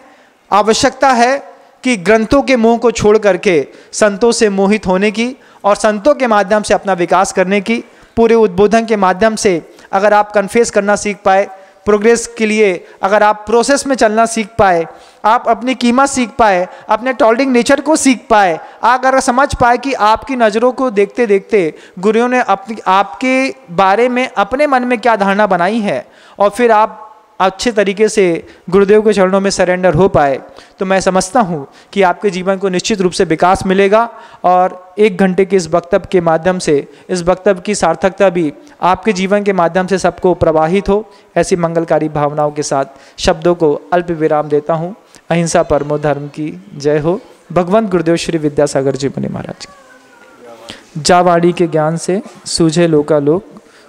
आवश्यकता है कि ग्रंथों के मोह को छोड़ करके संतों से मोहित होने की और संतों के माध्यम से अपना विकास करने की। पूरे उद्बोधन के माध्यम से अगर आप कन्फेस करना सीख पाए, प्रोग्रेस के लिए अगर आप प्रोसेस में चलना सीख पाए, आप अपनी कीमत सीख पाए, अपने टॉलरिंग नेचर को सीख पाए, अगर समझ पाए कि आपकी नज़रों को देखते देखते गुरुओं ने आपके बारे में अपने मन में क्या धारणा बनाई है और फिर आप अच्छे तरीके से गुरुदेव के चरणों में सरेंडर हो पाए, तो मैं समझता हूँ कि आपके जीवन को निश्चित रूप से विकास मिलेगा। और 1 घंटे के इस वक्तव्य के माध्यम से, इस वक्तव्य की सार्थकता भी आपके जीवन के माध्यम से सबको प्रवाहित हो। ऐसी मंगलकारी भावनाओं के साथ शब्दों को अल्प विराम देता हूँ। अहिंसा परमो धर्म की जय हो। भगवंत गुरुदेव श्री विद्यासागर जी मुनि महाराज की। जा वाणी के ज्ञान से सूझे लोकालोक,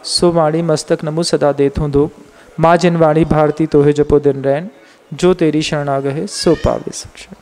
सो वाणी मस्तक नमु सदा देथों दोक। माँ जिनवाणी भारती तोहे जपो दिन रैन, जो तेरी शरण आ गए सो पावे सुख।